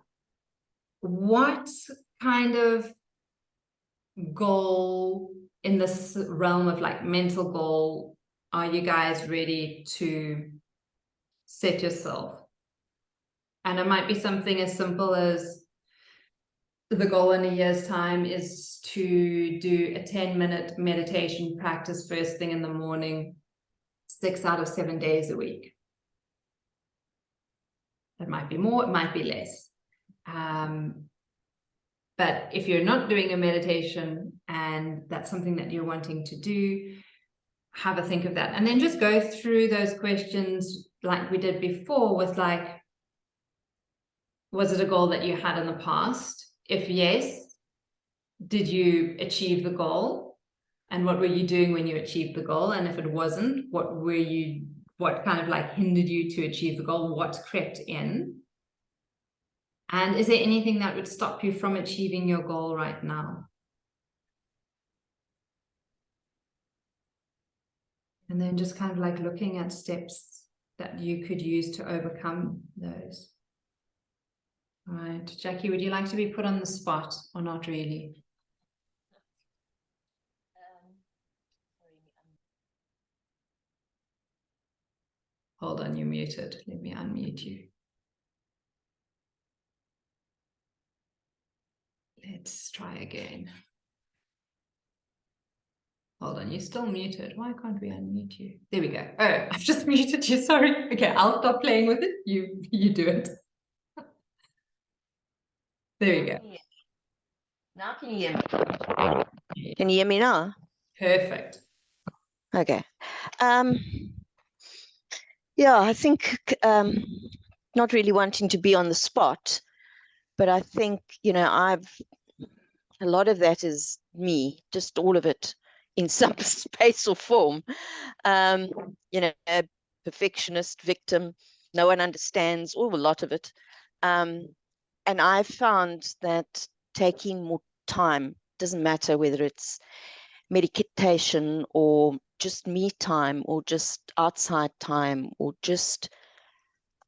what kind of goal in this realm of like mental goal are you guys ready to set yourself? And it might be something as simple as the goal in a year's time is to do a 10-minute meditation practice first thing in the morning, 6 out of 7 days a week. It might be more, it might be less. But if you're not doing a meditation and that's something that you're wanting to do, have a think of that. And then just go through those questions like we did before with like, was it a goal that you had in the past? If yes, did you achieve the goal? And what were you doing when you achieved the goal? And if it wasn't, what kind of like hindered you to achieve the goal? What crept in? And is there anything that would stop you from achieving your goal right now? And then just kind of like looking at steps that you could use to overcome those. All right, Jackie, would you like to be put on the spot or not really? Hold on, you're muted. Let me unmute you. Let's try again. Hold on, you're still muted. Why can't we unmute you? There we go. Oh, I've just muted you. Sorry. Okay, I'll stop playing with it. You do it. There you go. Now can you hear me? Can you hear me now? Perfect. Okay. Yeah, I think not really wanting to be on the spot, but I think, a lot of that is me, just all of it in some space or form. A perfectionist, victim, no one understands, or a lot of it. And I've found that taking more time, doesn't matter whether it's meditation or just me time or just outside time or just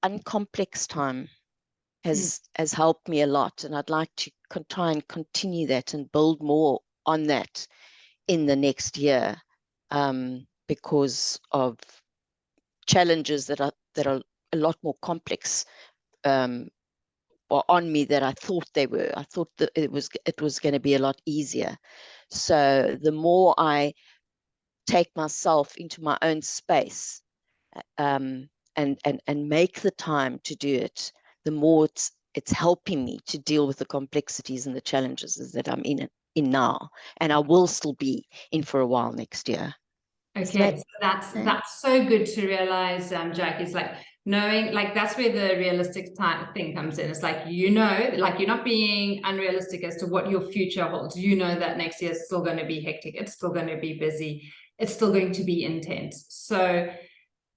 uncomplex time has helped me a lot. And I'd like to try and continue that and build more on that in the next year, because of challenges that are a lot more complex, or on me that I thought they were. I thought that it was going to be a lot easier. So the more I take myself into my own space, and make the time to do it, the more it's helping me to deal with the complexities and the challenges that I'm in now, and I will still be in for a while next year. Okay, so that's so good to realize, Jack. It's like knowing, like that's where the realistic thing comes in. It's like, like you're not being unrealistic as to what your future holds. You know that next year is still going to be hectic. It's still going to be busy. It's still going to be intense. So,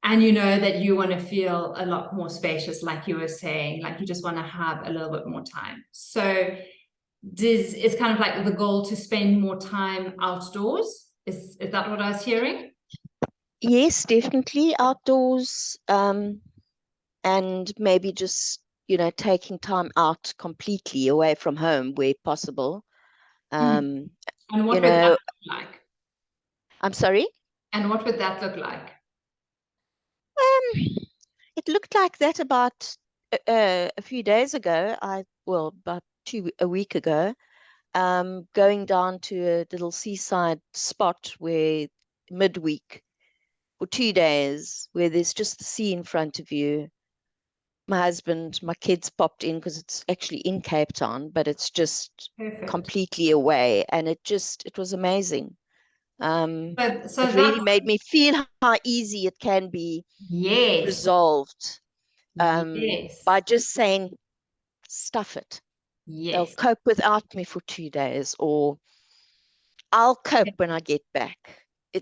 and you know that you want to feel a lot more spacious, like you were saying, like you just want to have a little bit more time. So it's kind of like the goal to spend more time outdoors. Is that what I was hearing? Yes, definitely outdoors, and maybe just, taking time out completely away from home where possible. And what would that look like? I'm sorry? And what would that look like? It looked like that about a few days ago. About a week ago, going down to a little seaside spot where midweek for 2 days, where there's just the sea in front of you. My husband, my kids popped in because it's actually in Cape Town, but it's just completely away, and it was amazing. It really made me feel how easy it can be resolved, by just saying, stuff it. They'll cope without me for 2 days, or I'll cope when I get back.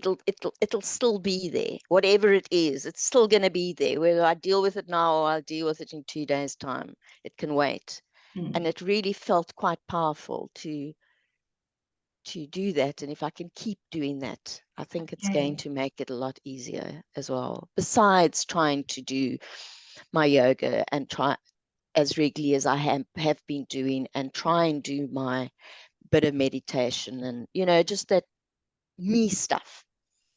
it'll still be there. Whatever it is, it's still going to be there. Whether I deal with it now or I'll deal with it in 2 days' time, it can wait. And it really felt quite powerful to do that. And if I can keep doing that, I think it's going to make it a lot easier as well. Besides trying to do my yoga and try as regularly as I have been doing, and try and do my bit of meditation and, you know, just that me stuff.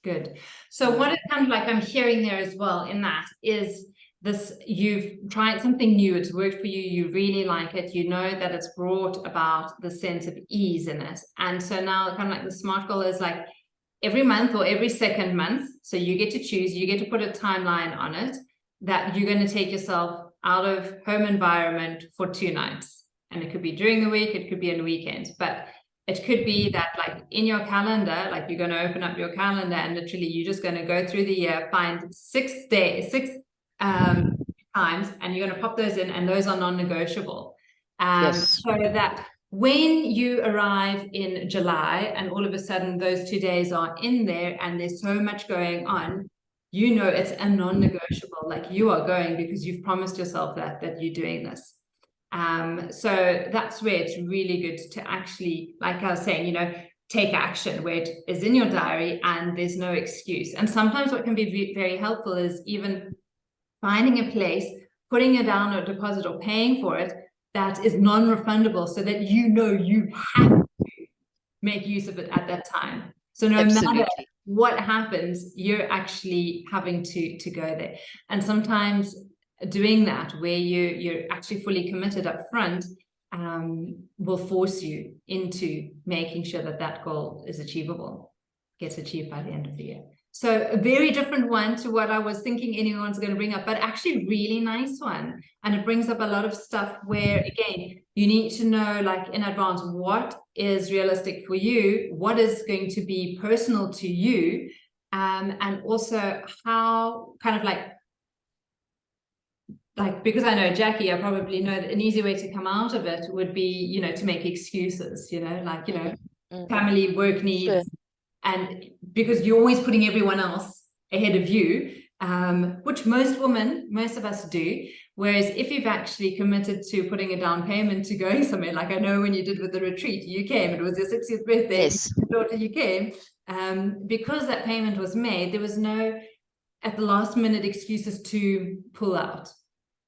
Good. So what it kind of like I'm hearing there as well in that is this, you've tried something new, it's worked for you, you really like it, you know that it's brought about the sense of ease in it. And so now kind of like the SMART goal is like every month or every second month, so you get to choose, you get to put a timeline on it, that you're going to take yourself out of home environment for 2 nights. And it could be during the week, it could be on weekends, but it could be that like in your calendar, like you're going to open up your calendar and literally you're just going to go through the year, find 6 times, and you're going to pop those in, and those are non-negotiable. Yes. So that when you arrive in July and all of a sudden those 2 days are in there and there's so much going on, you know it's a non-negotiable, like you are going because you've promised yourself that you're doing this. So that's where it's really good to actually, like I was saying, you know, take action where it is in your diary and there's no excuse. And sometimes what can be very helpful is even finding a place, putting it down or deposit or paying for it that is non-refundable, so that you know you have to make use of it at that time. So no matter what happens, you're actually having to go there. And sometimes doing that where you're actually fully committed up front will force you into making sure that goal is achievable, gets achieved by the end of the year. So a very different one to what I was thinking anyone's going to bring up, but actually really nice one. And it brings up a lot of stuff where, again, you need to know, like in advance, what is realistic for you, what is going to be personal to you, and also how kind of like, because I know Jackie, I probably know that an easy way to come out of it would be, you know, to make excuses, you know, like, you know, family, work needs, and because you're always putting everyone else ahead of you, which most of us do. Whereas if you've actually committed to putting a down payment to going somewhere, like I know when you did with the retreat, you came, it was your 60th birthday, yes, your daughter, you came, because that payment was made, there was no at the last minute excuses to pull out.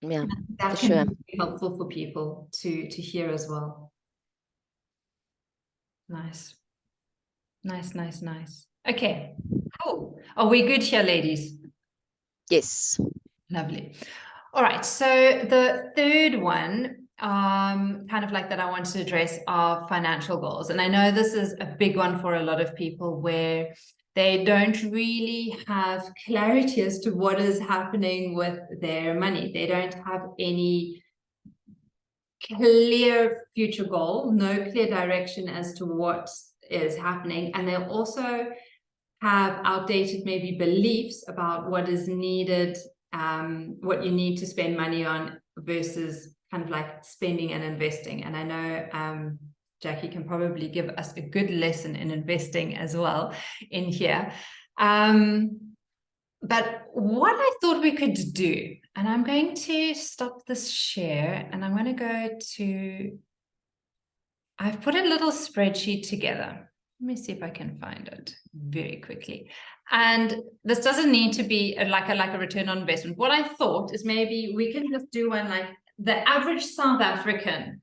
Yeah, that can be helpful for people to hear as well. Nice. Okay, cool. Are we good here, ladies? Yes. Lovely. All right, so the third one, kind of like that I wanted to address, are financial goals. And I know this is a big one for a lot of people where they don't really have clarity as to what is happening with their money. They don't have any clear future goal, no clear direction as to what is happening. And they'll also have outdated maybe beliefs about what is needed, what you need to spend money on versus kind of like spending and investing. And I know Jackie can probably give us a good lesson in investing as well in here. But what I thought we could do, and I'm going to stop this share and I'm going to go to, I've put a little spreadsheet together. Let me see if I can find it very quickly. And this doesn't need to be like a return on investment. What I thought is maybe we can just do one like the average South African,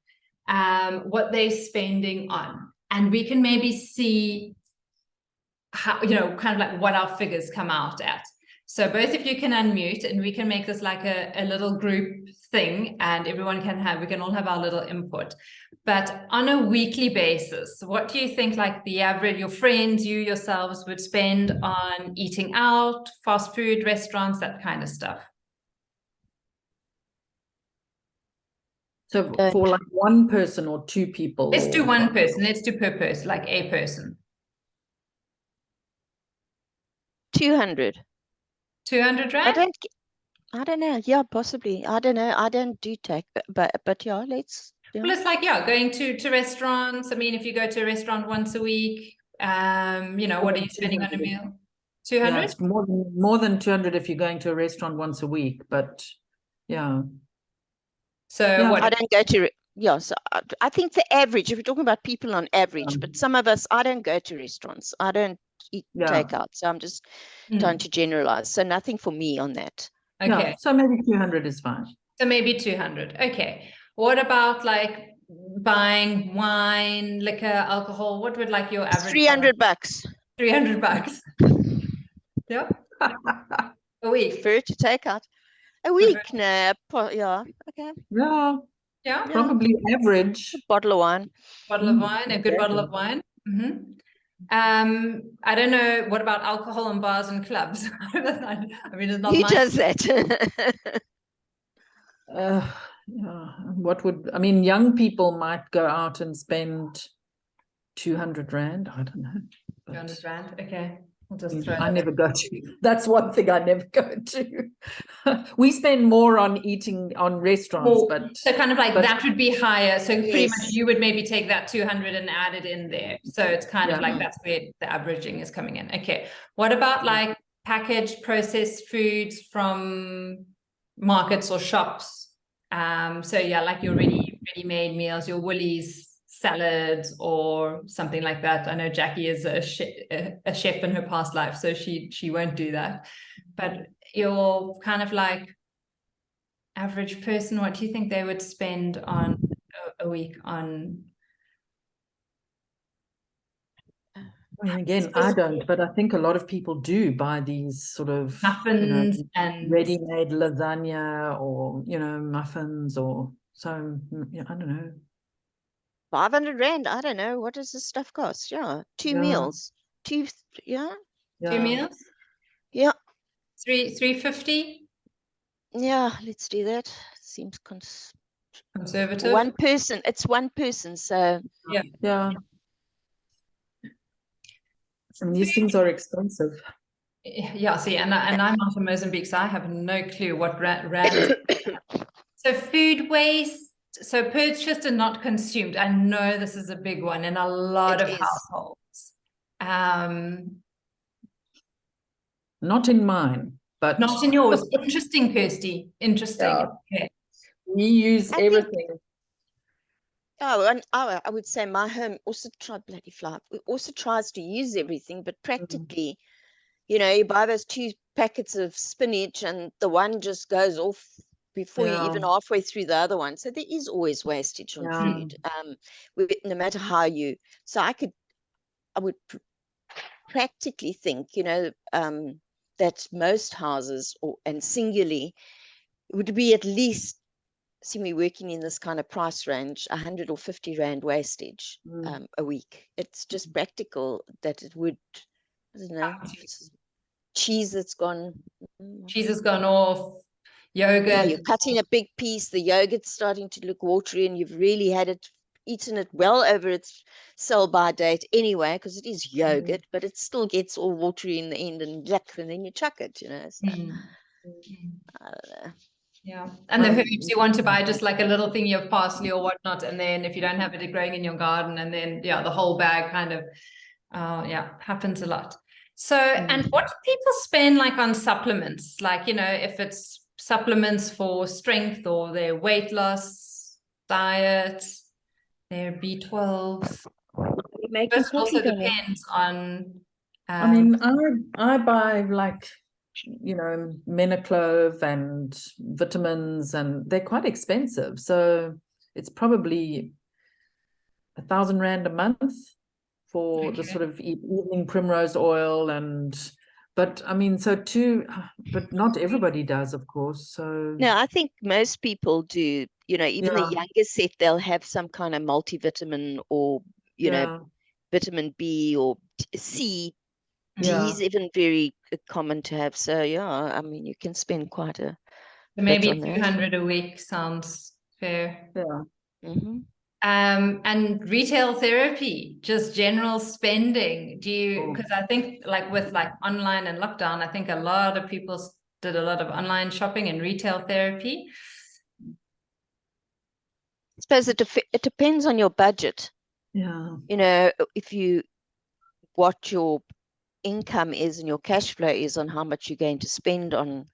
what they're spending on. And we can maybe see how, you know, kind of like what our figures come out at. So both of you can unmute and we can make this like a little group thing, and everyone can we can all have our little input. But on a weekly basis, what do you think like the average, your friends, you yourselves would spend on eating out, fast food, restaurants, that kind of stuff? So for like one person or 2 people? Let's do one person. Let's do per person, like a person. 200. 200 rand? I don't know. Yeah, possibly. I don't know. I don't do tech, but yeah, let's. Yeah. Well, it's like, yeah, going to restaurants. I mean, if you go to a restaurant once a week, You know, More what are than you spending on a 200. meal? Yeah, 200? it's more than 200 if you're going to a restaurant once a week, but yeah. So Yeah. what? I don't go to, yeah, so I think the average, if you're talking about people on average, Um, but some of us, I don't go to restaurants. I don't eat Yeah. takeout. So I'm just trying to generalize. So nothing for me on that. Okay. Yeah, so maybe 200 is fine. So maybe 200. Okay. What about like buying wine, liquor, alcohol? What would like your average $300. 300 bucks. Yeah. A week. Prefer to take out a week. No, yeah, okay. Yeah, Yeah. probably average. Bottle of wine. Bottle of wine, a good bottle of exactly. wine. I don't know. What about alcohol in bars and clubs? I mean, it's not Who my. does that? Yeah, I mean, young people might go out and spend 200 Rand. I don't know. 200 Rand. Okay. We'll just But throw I that never go to. That's one thing I never go to. We spend more on eating on restaurants, but so kind of like but- that would be higher. So pretty much Yes. you would maybe take that 200 and add it in there. So it's kind of Yeah. like that's where the averaging is coming in. Okay. What about like packaged processed foods from markets or shops? So yeah, like your ready-made meals, your Woolies salads or something like that. I know Jackie is a chef in her past life, so she won't do that. But you're kind of like average person, what do you think they would spend on a week on? I mean, again, I don't, but I think a lot of people do buy these sort of, Muffins and ready-made lasagna or, muffins or so, yeah, I don't know. 500 Rand. I don't know. What does this stuff cost? Yeah. Two Yeah. meals. Yeah. 2 Yeah. meals, Yeah. 350 Yeah. Let's do that. Seems conservative. one person. It's one person. So Yeah. Yeah. And these things are expensive. Yeah, see, and I'm not in Mozambique, so I have no clue what rand. So food waste, so purchased and not consumed. I know this is a big one in a lot It of is. households. Not in mine, but Not in yours. Interesting, Kirsty. Interesting. Yeah. Okay. we use I think- everything. Oh, and I would say my home also bloody fly. It also tries to use everything, but practically, you buy those 2 packets of spinach and the one just goes off before you're even Yeah. halfway through the other one. So there is always wastage on Yeah. food. No matter how so I would practically think, that most houses and singularly would be at least, see me working in this kind of price range, 100 or 50 Rand wastage a week. It's just practical that it would, I don't know, cheese that's gone. Cheese has gone off. Yogurt. Yeah, you're cutting a big piece, the yogurt's starting to look watery, and you've really eaten it well over its sell-by date anyway, because it is yogurt, but it still gets all watery in the end and yuck, and then you chuck it, So, I don't know. Yeah, and the herbs you want to buy just like a little thingy of parsley or whatnot, and then if you don't have it growing in your garden, and then the whole bag kind of happens a lot. So and what do people spend like on supplements, like if it's supplements for strength or their weight loss diet, their B12s? Making It also coffee, darling. depends on I mean, I buy like, Menaclove and vitamins, and they're quite expensive. So it's probably 1,000 Rand a month for the sort of evening primrose oil but I mean, but not everybody does, of course. So No, I think most people do. Even the younger set, they'll have some kind of multivitamin or, vitamin B or C. D is even very common to have. So, yeah, I mean, you can spend quite a maybe bit on 200 a week sounds fair. Yeah. And retail therapy, just general spending. Do you, because I think like with like online and lockdown, I think a lot of people did a lot of online shopping and retail therapy. I suppose it depends on your budget. Yeah. If you what your income is and your cash flow is on how much you're going to spend on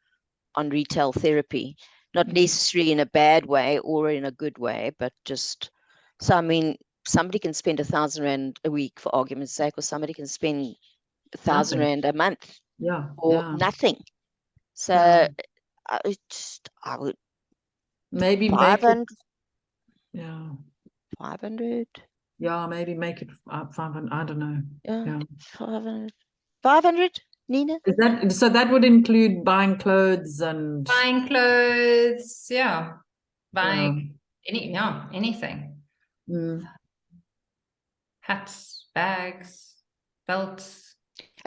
retail therapy, not necessarily in a bad way or in a good way, but just, so I mean, somebody can spend R1,000 a week for argument's sake, or somebody can spend R1,000 a month or nothing. So I would maybe make 500. it, 500. Yeah, maybe make it 500. I don't know. Yeah. 500, Nina? Is that so? That would include buying clothes and Buying clothes, buying anything. Hats, bags, belts.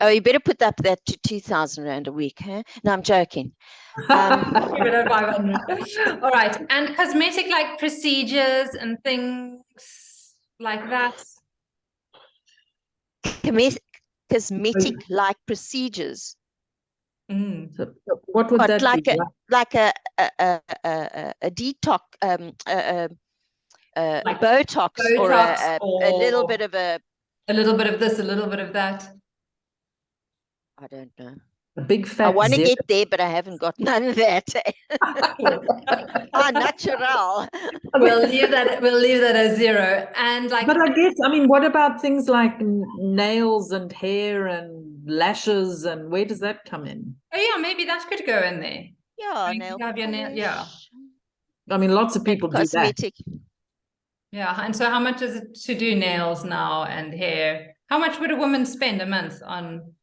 Oh, you better put that to 2,000 Rand a week, huh? No, I'm joking. Keep it at 500. All right. And cosmetic like procedures and things like that. Cosmetic like procedures. So what would that like be? Like a detox, Botox, or a little bit of a little bit of this, a little bit of that. I don't know. A big fat I want to zero. get there, but I haven't got none of that. Natural. We'll leave that as 0. And like, but I guess, I mean, what about things like nails and hair and lashes, and where does that come in? Oh yeah, maybe that could go in there. Yeah, nail polish. I mean, lots of people do that. Yeah, and so how much is it to do nails now and hair? How much would a woman spend a month on?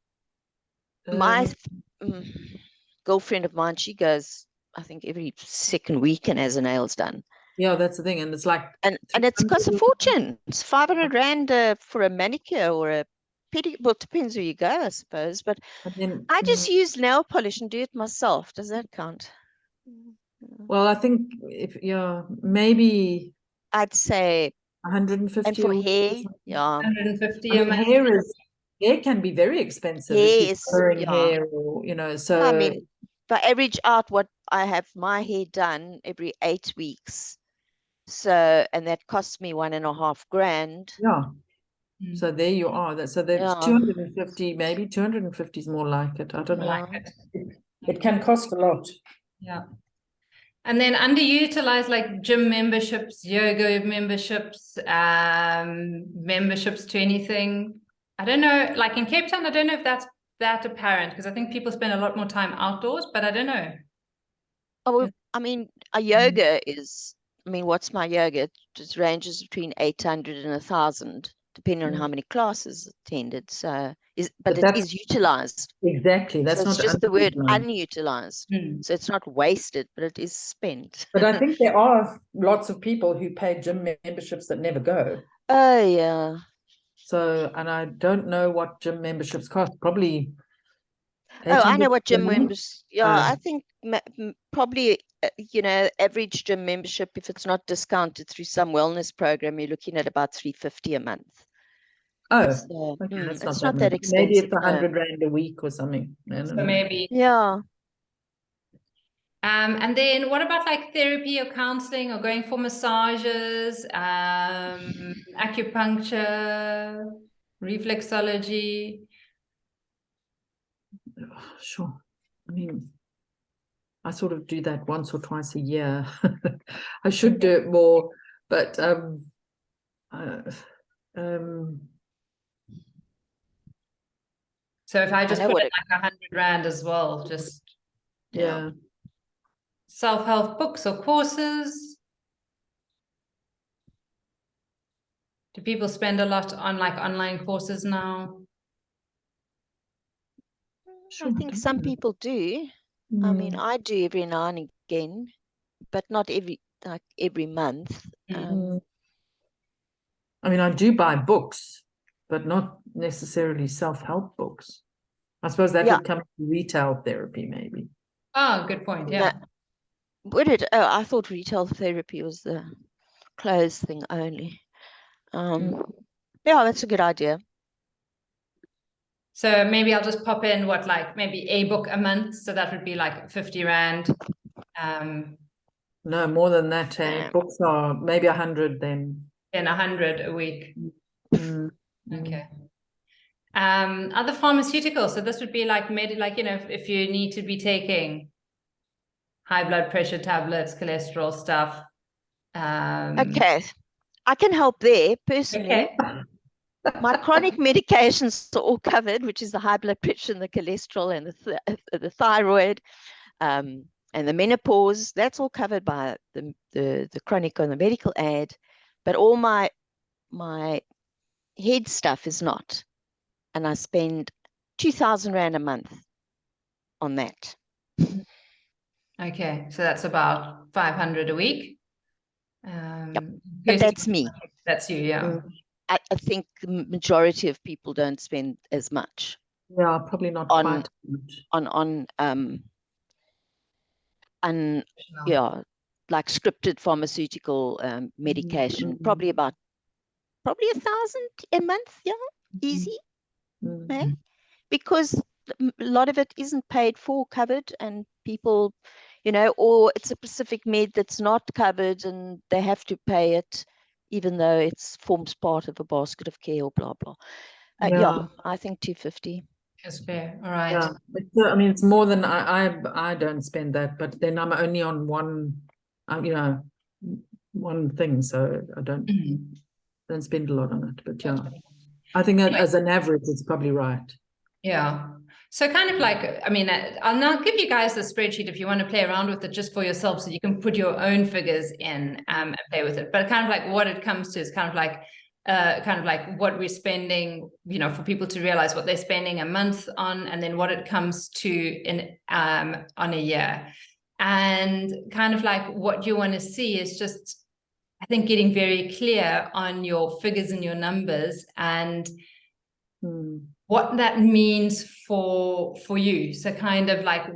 My girlfriend of mine, she goes, I think, every second week and has her nails done. Yeah, that's the thing, and it's like, and it costs a fortune. It's 500 Rand for a manicure or a pedicure. Well, it depends where you go, I suppose. But then, I just use nail polish and do it myself. Does that count? Well, I think maybe I'd say 150. And for hair, 150. I mean, hair can be very expensive if you're growing hair, or so. I mean, if I average out what I have my hair done every 8 weeks, so, and that costs me 1.5 grand. Yeah. So there you are. That's 250, maybe 250 is more like it. I don't know. It can cost a lot. Yeah. And then underutilized, like gym memberships, yoga memberships, memberships to anything. I don't know, like in Cape Town, I don't know if that's that apparent, because I think people spend a lot more time outdoors, but I don't know. Oh, I mean, a yoga is, I mean, what's my yoga? It just ranges between 800 and 1,000, depending on how many classes attended. So, but it is utilized. Exactly. That's so not it's just the word unutilized. So it's not wasted, but it is spent. But I think there are lots of people who pay gym memberships that never go. Oh, yeah. So, and I don't know what gym memberships cost. Probably. Oh, I know what gym members. Yeah, I think probably, average gym membership, if it's not discounted through some wellness program, you're looking at about 350 a month. Oh, so, okay, it's not that expensive. Maybe it's 100 Rand a week or something. So maybe. Yeah. And then what about like therapy or counseling or going for massages, acupuncture, reflexology? Sure. I mean, I sort of do that once or twice a year. I should do it more, but so if I just put it like 100 Rand as well, just self-help books or courses. Do people spend a lot on like online courses now? I think some people do. I mean, I do every now and again, but not every month. I mean, I do buy books, but not necessarily self-help books. I suppose that would come to retail therapy, maybe. Oh, good point. Yeah. Would it? Oh, I thought retail therapy was the clothes thing only. Yeah, that's a good idea. So maybe I'll just pop in maybe a book a month. So that would be like 50 Rand. No, more than that. Books are maybe 100 then. Then 100 a week. Okay. Other pharmaceuticals. So this would be like like, you know, if you need to be taking high blood pressure tablets, cholesterol stuff. Okay, I can help there personally. Okay. My chronic medications are all covered, which is the high blood pressure and the cholesterol and the thyroid, and the menopause. That's all covered by the chronic on the medical aid, but all my head stuff is not, and I spend 2,000 Rand a month on that. Okay, so that's about 500 a week. But that's me. That's you, yeah. Mm. I think the majority of people don't spend as much. Yeah, probably not on quite much. on yeah, like scripted pharmaceutical medication. Probably 1,000 a month, yeah, easy. Because a lot of it isn't paid for, covered, and people, you know, or it's a specific med that's not covered and they have to pay it, even though it forms part of a basket of care or blah blah. Yeah, I think 250. That's fair. All right. Yeah, I mean, it's more than I don't spend that, but then I'm only on one, you know, one thing, so I don't spend a lot on it. But yeah, I think that as an average, it's probably right. Yeah. So kind of like, I mean, I'll now give you guys the spreadsheet if you want to play around with it just for yourself, so you can put your own figures in and play with it. But kind of like what it comes to is kind of like what we're spending, you know, for people to realize what they're spending a month on, and then what it comes to in on a year. And kind of like what you want to see is just, I think, getting very clear on your figures and your numbers and what that means for you. So kind of like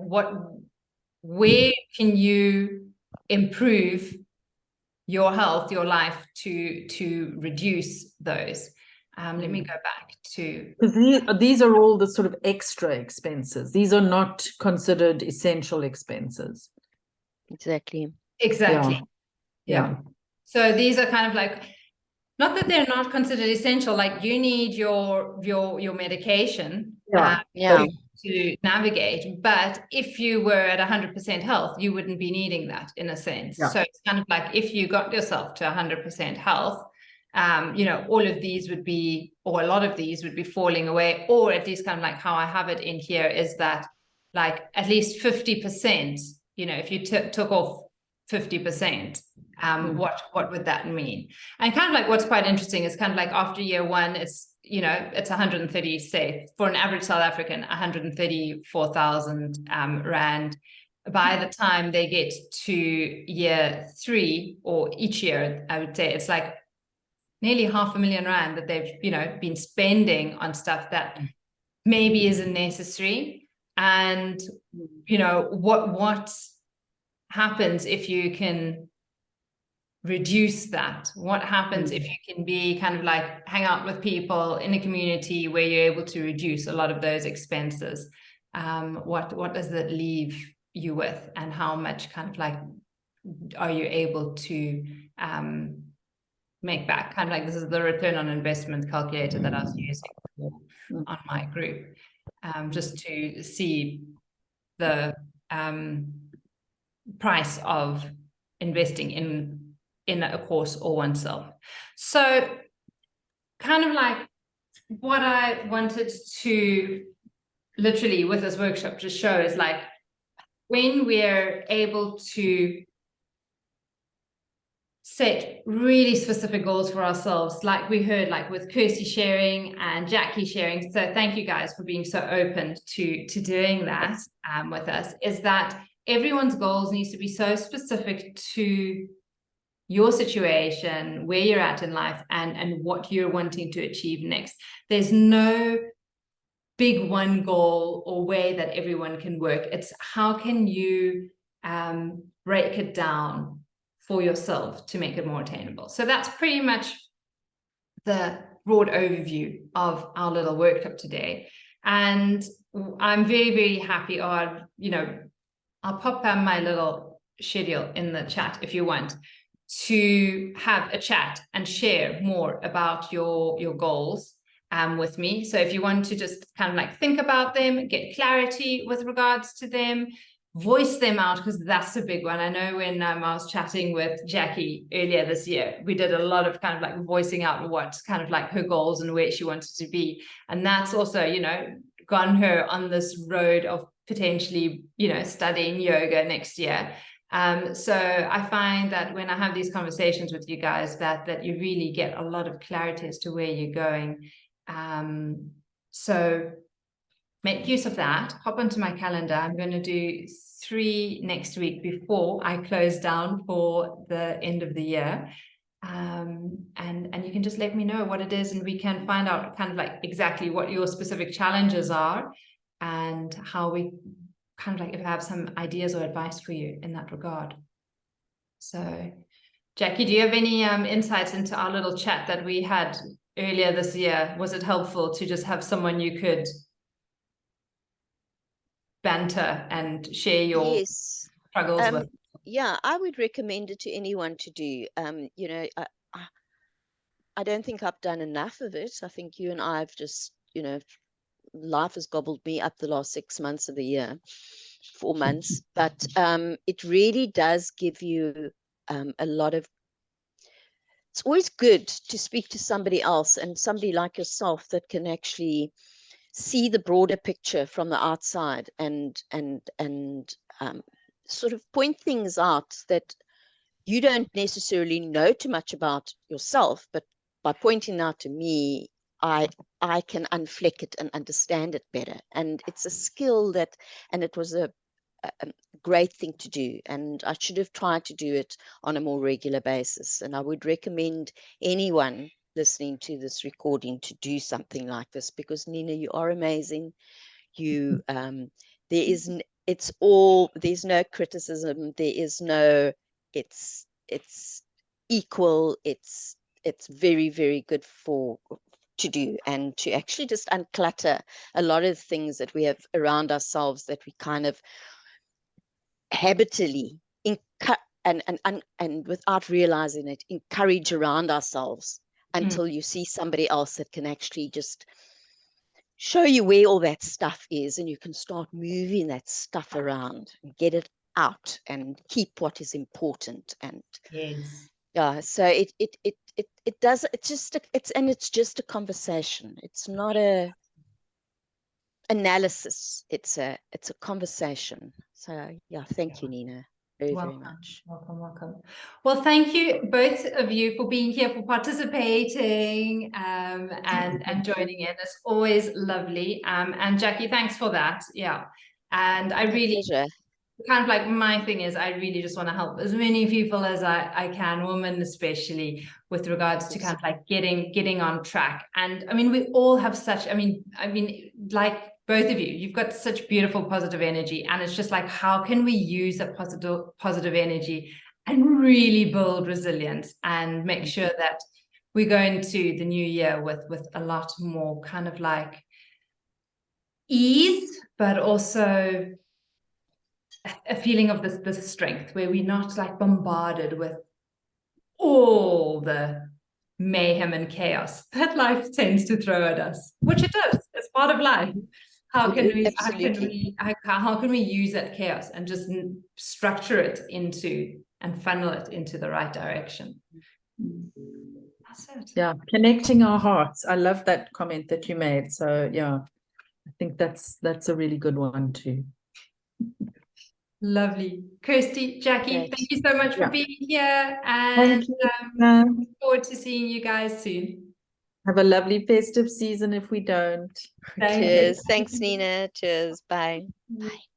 where can you improve your health, your life to reduce those. Let me go back to, because these are all the sort of extra expenses. These are not considered essential expenses. Exactly. Yeah. So these are kind of like, not that they're not considered essential, like you need your medication to navigate, but if you were at 100% health, you wouldn't be needing that, in a sense. So it's kind of like, if you got yourself to 100% health, you know, all of these would be, or a lot of these would be falling away, or at least kind of like how I have it in here is that like at least 50%, you know, if you took off 50%, what would that mean? And kind of like what's quite interesting is kind of like after year one, it's, you know, it's 130, say for an average South African, 134,000 Rand. By the time they get to year 3, or each year, I would say it's like nearly 500,000 Rand that they've, you know, been spending on stuff that maybe isn't necessary. And, you know, what happens if you can reduce that? What happens if you can be kind of like hang out with people in a community where you're able to reduce a lot of those expenses? What does that leave you with, and how much kind of like are you able to make back? Kind of like, this is the return on investment calculator that I was using on my group, just to see the price of investing in a course or oneself. So kind of like what I wanted to literally with this workshop just show is like, when we're able to set really specific goals for ourselves, like we heard, like with Kirsty sharing and Jackie sharing, so thank you guys for being so open to doing that with us, is that everyone's goals needs to be so specific to your situation, where you're at in life, and what you're wanting to achieve next. There's no big one goal or way that everyone can work. It's how can you break it down for yourself to make it more attainable. So that's pretty much the broad overview of our little workshop today. And I'm very, very happy, or, you know, I'll pop my little schedule in the chat if you want to have a chat and share more about your goals. with me. So if you want to just kind of like think about them, get clarity with regards to them, voice them out, because that's a big one. I know when I was chatting with Jackie earlier this year, we did a lot of kind of like voicing out what kind of like her goals and where she wanted to be. And that's also, you know, gone her on this road of potentially, you know, studying yoga next year. So I find that when I have these conversations with you guys, that you really get a lot of clarity as to where you're going. So make use of that. Hop onto my calendar. I'm going to do 3 next week before I close down for the end of the year. And you can just let me know what it is, and we can find out kind of like exactly what your specific challenges are and how we kind of like if I have some ideas or advice for you in that regard. So Jackie, do you have any insights into our little chat that we had earlier this year? Was it helpful to just have someone you could banter and share your struggles with? Yeah, I would recommend it to anyone to do. You know, I don't think I've done enough of it. I think you and I have just, you know, life has gobbled me up the last 6 months of the year, 4 months, but it really does give you a lot of, it's always good to speak to somebody else, and somebody like yourself that can actually see the broader picture from the outside and sort of point things out that you don't necessarily know too much about yourself, but by pointing out to me, I can unflick it and understand it better. And it's a skill that, and it was a great thing to do, and I should have tried to do it on a more regular basis. And I would recommend anyone listening to this recording to do something like this, because Nina, you are amazing. You there's no criticism, there is no, it's equal, it's very, very good to do, and to actually just unclutter a lot of things that we have around ourselves that we kind of habitually and without realizing it encourage around ourselves, until you see somebody else that can actually just show you where all that stuff is, and you can start moving that stuff around and get it out and keep what is important. And yes, yeah, so it does, it's just a conversation. It's not a analysis, it's a conversation. So yeah, thank you, Nina, very much. Welcome. Well, thank you both of you for being here, for participating, and joining in. It's always lovely. And Jackie, thanks for that. Yeah, and I really kind of like, my thing is I really just want to help as many people as I can, women especially, with regards to kind of like getting on track. And I mean, we all have such, I mean like both of you, you've got such beautiful positive energy, and it's just like, how can we use that positive energy and really build resilience and make sure that we go into the new year with a lot more kind of like ease, but also a feeling of this strength, where we're not like bombarded with all the mayhem and chaos that life tends to throw at us, which it does. It's part of life. How can we use that chaos and just structure it into and funnel it into the right direction? That's it. Yeah, connecting our hearts. I love that comment that you made. So yeah, I think that's a really good one too. Lovely. Kirsty, Jackie, thank you so much for being here, and thank you. Look forward to seeing you guys soon. Have a lovely festive season if we don't. Cheers. Thanks, Nina. Cheers. Bye. Bye.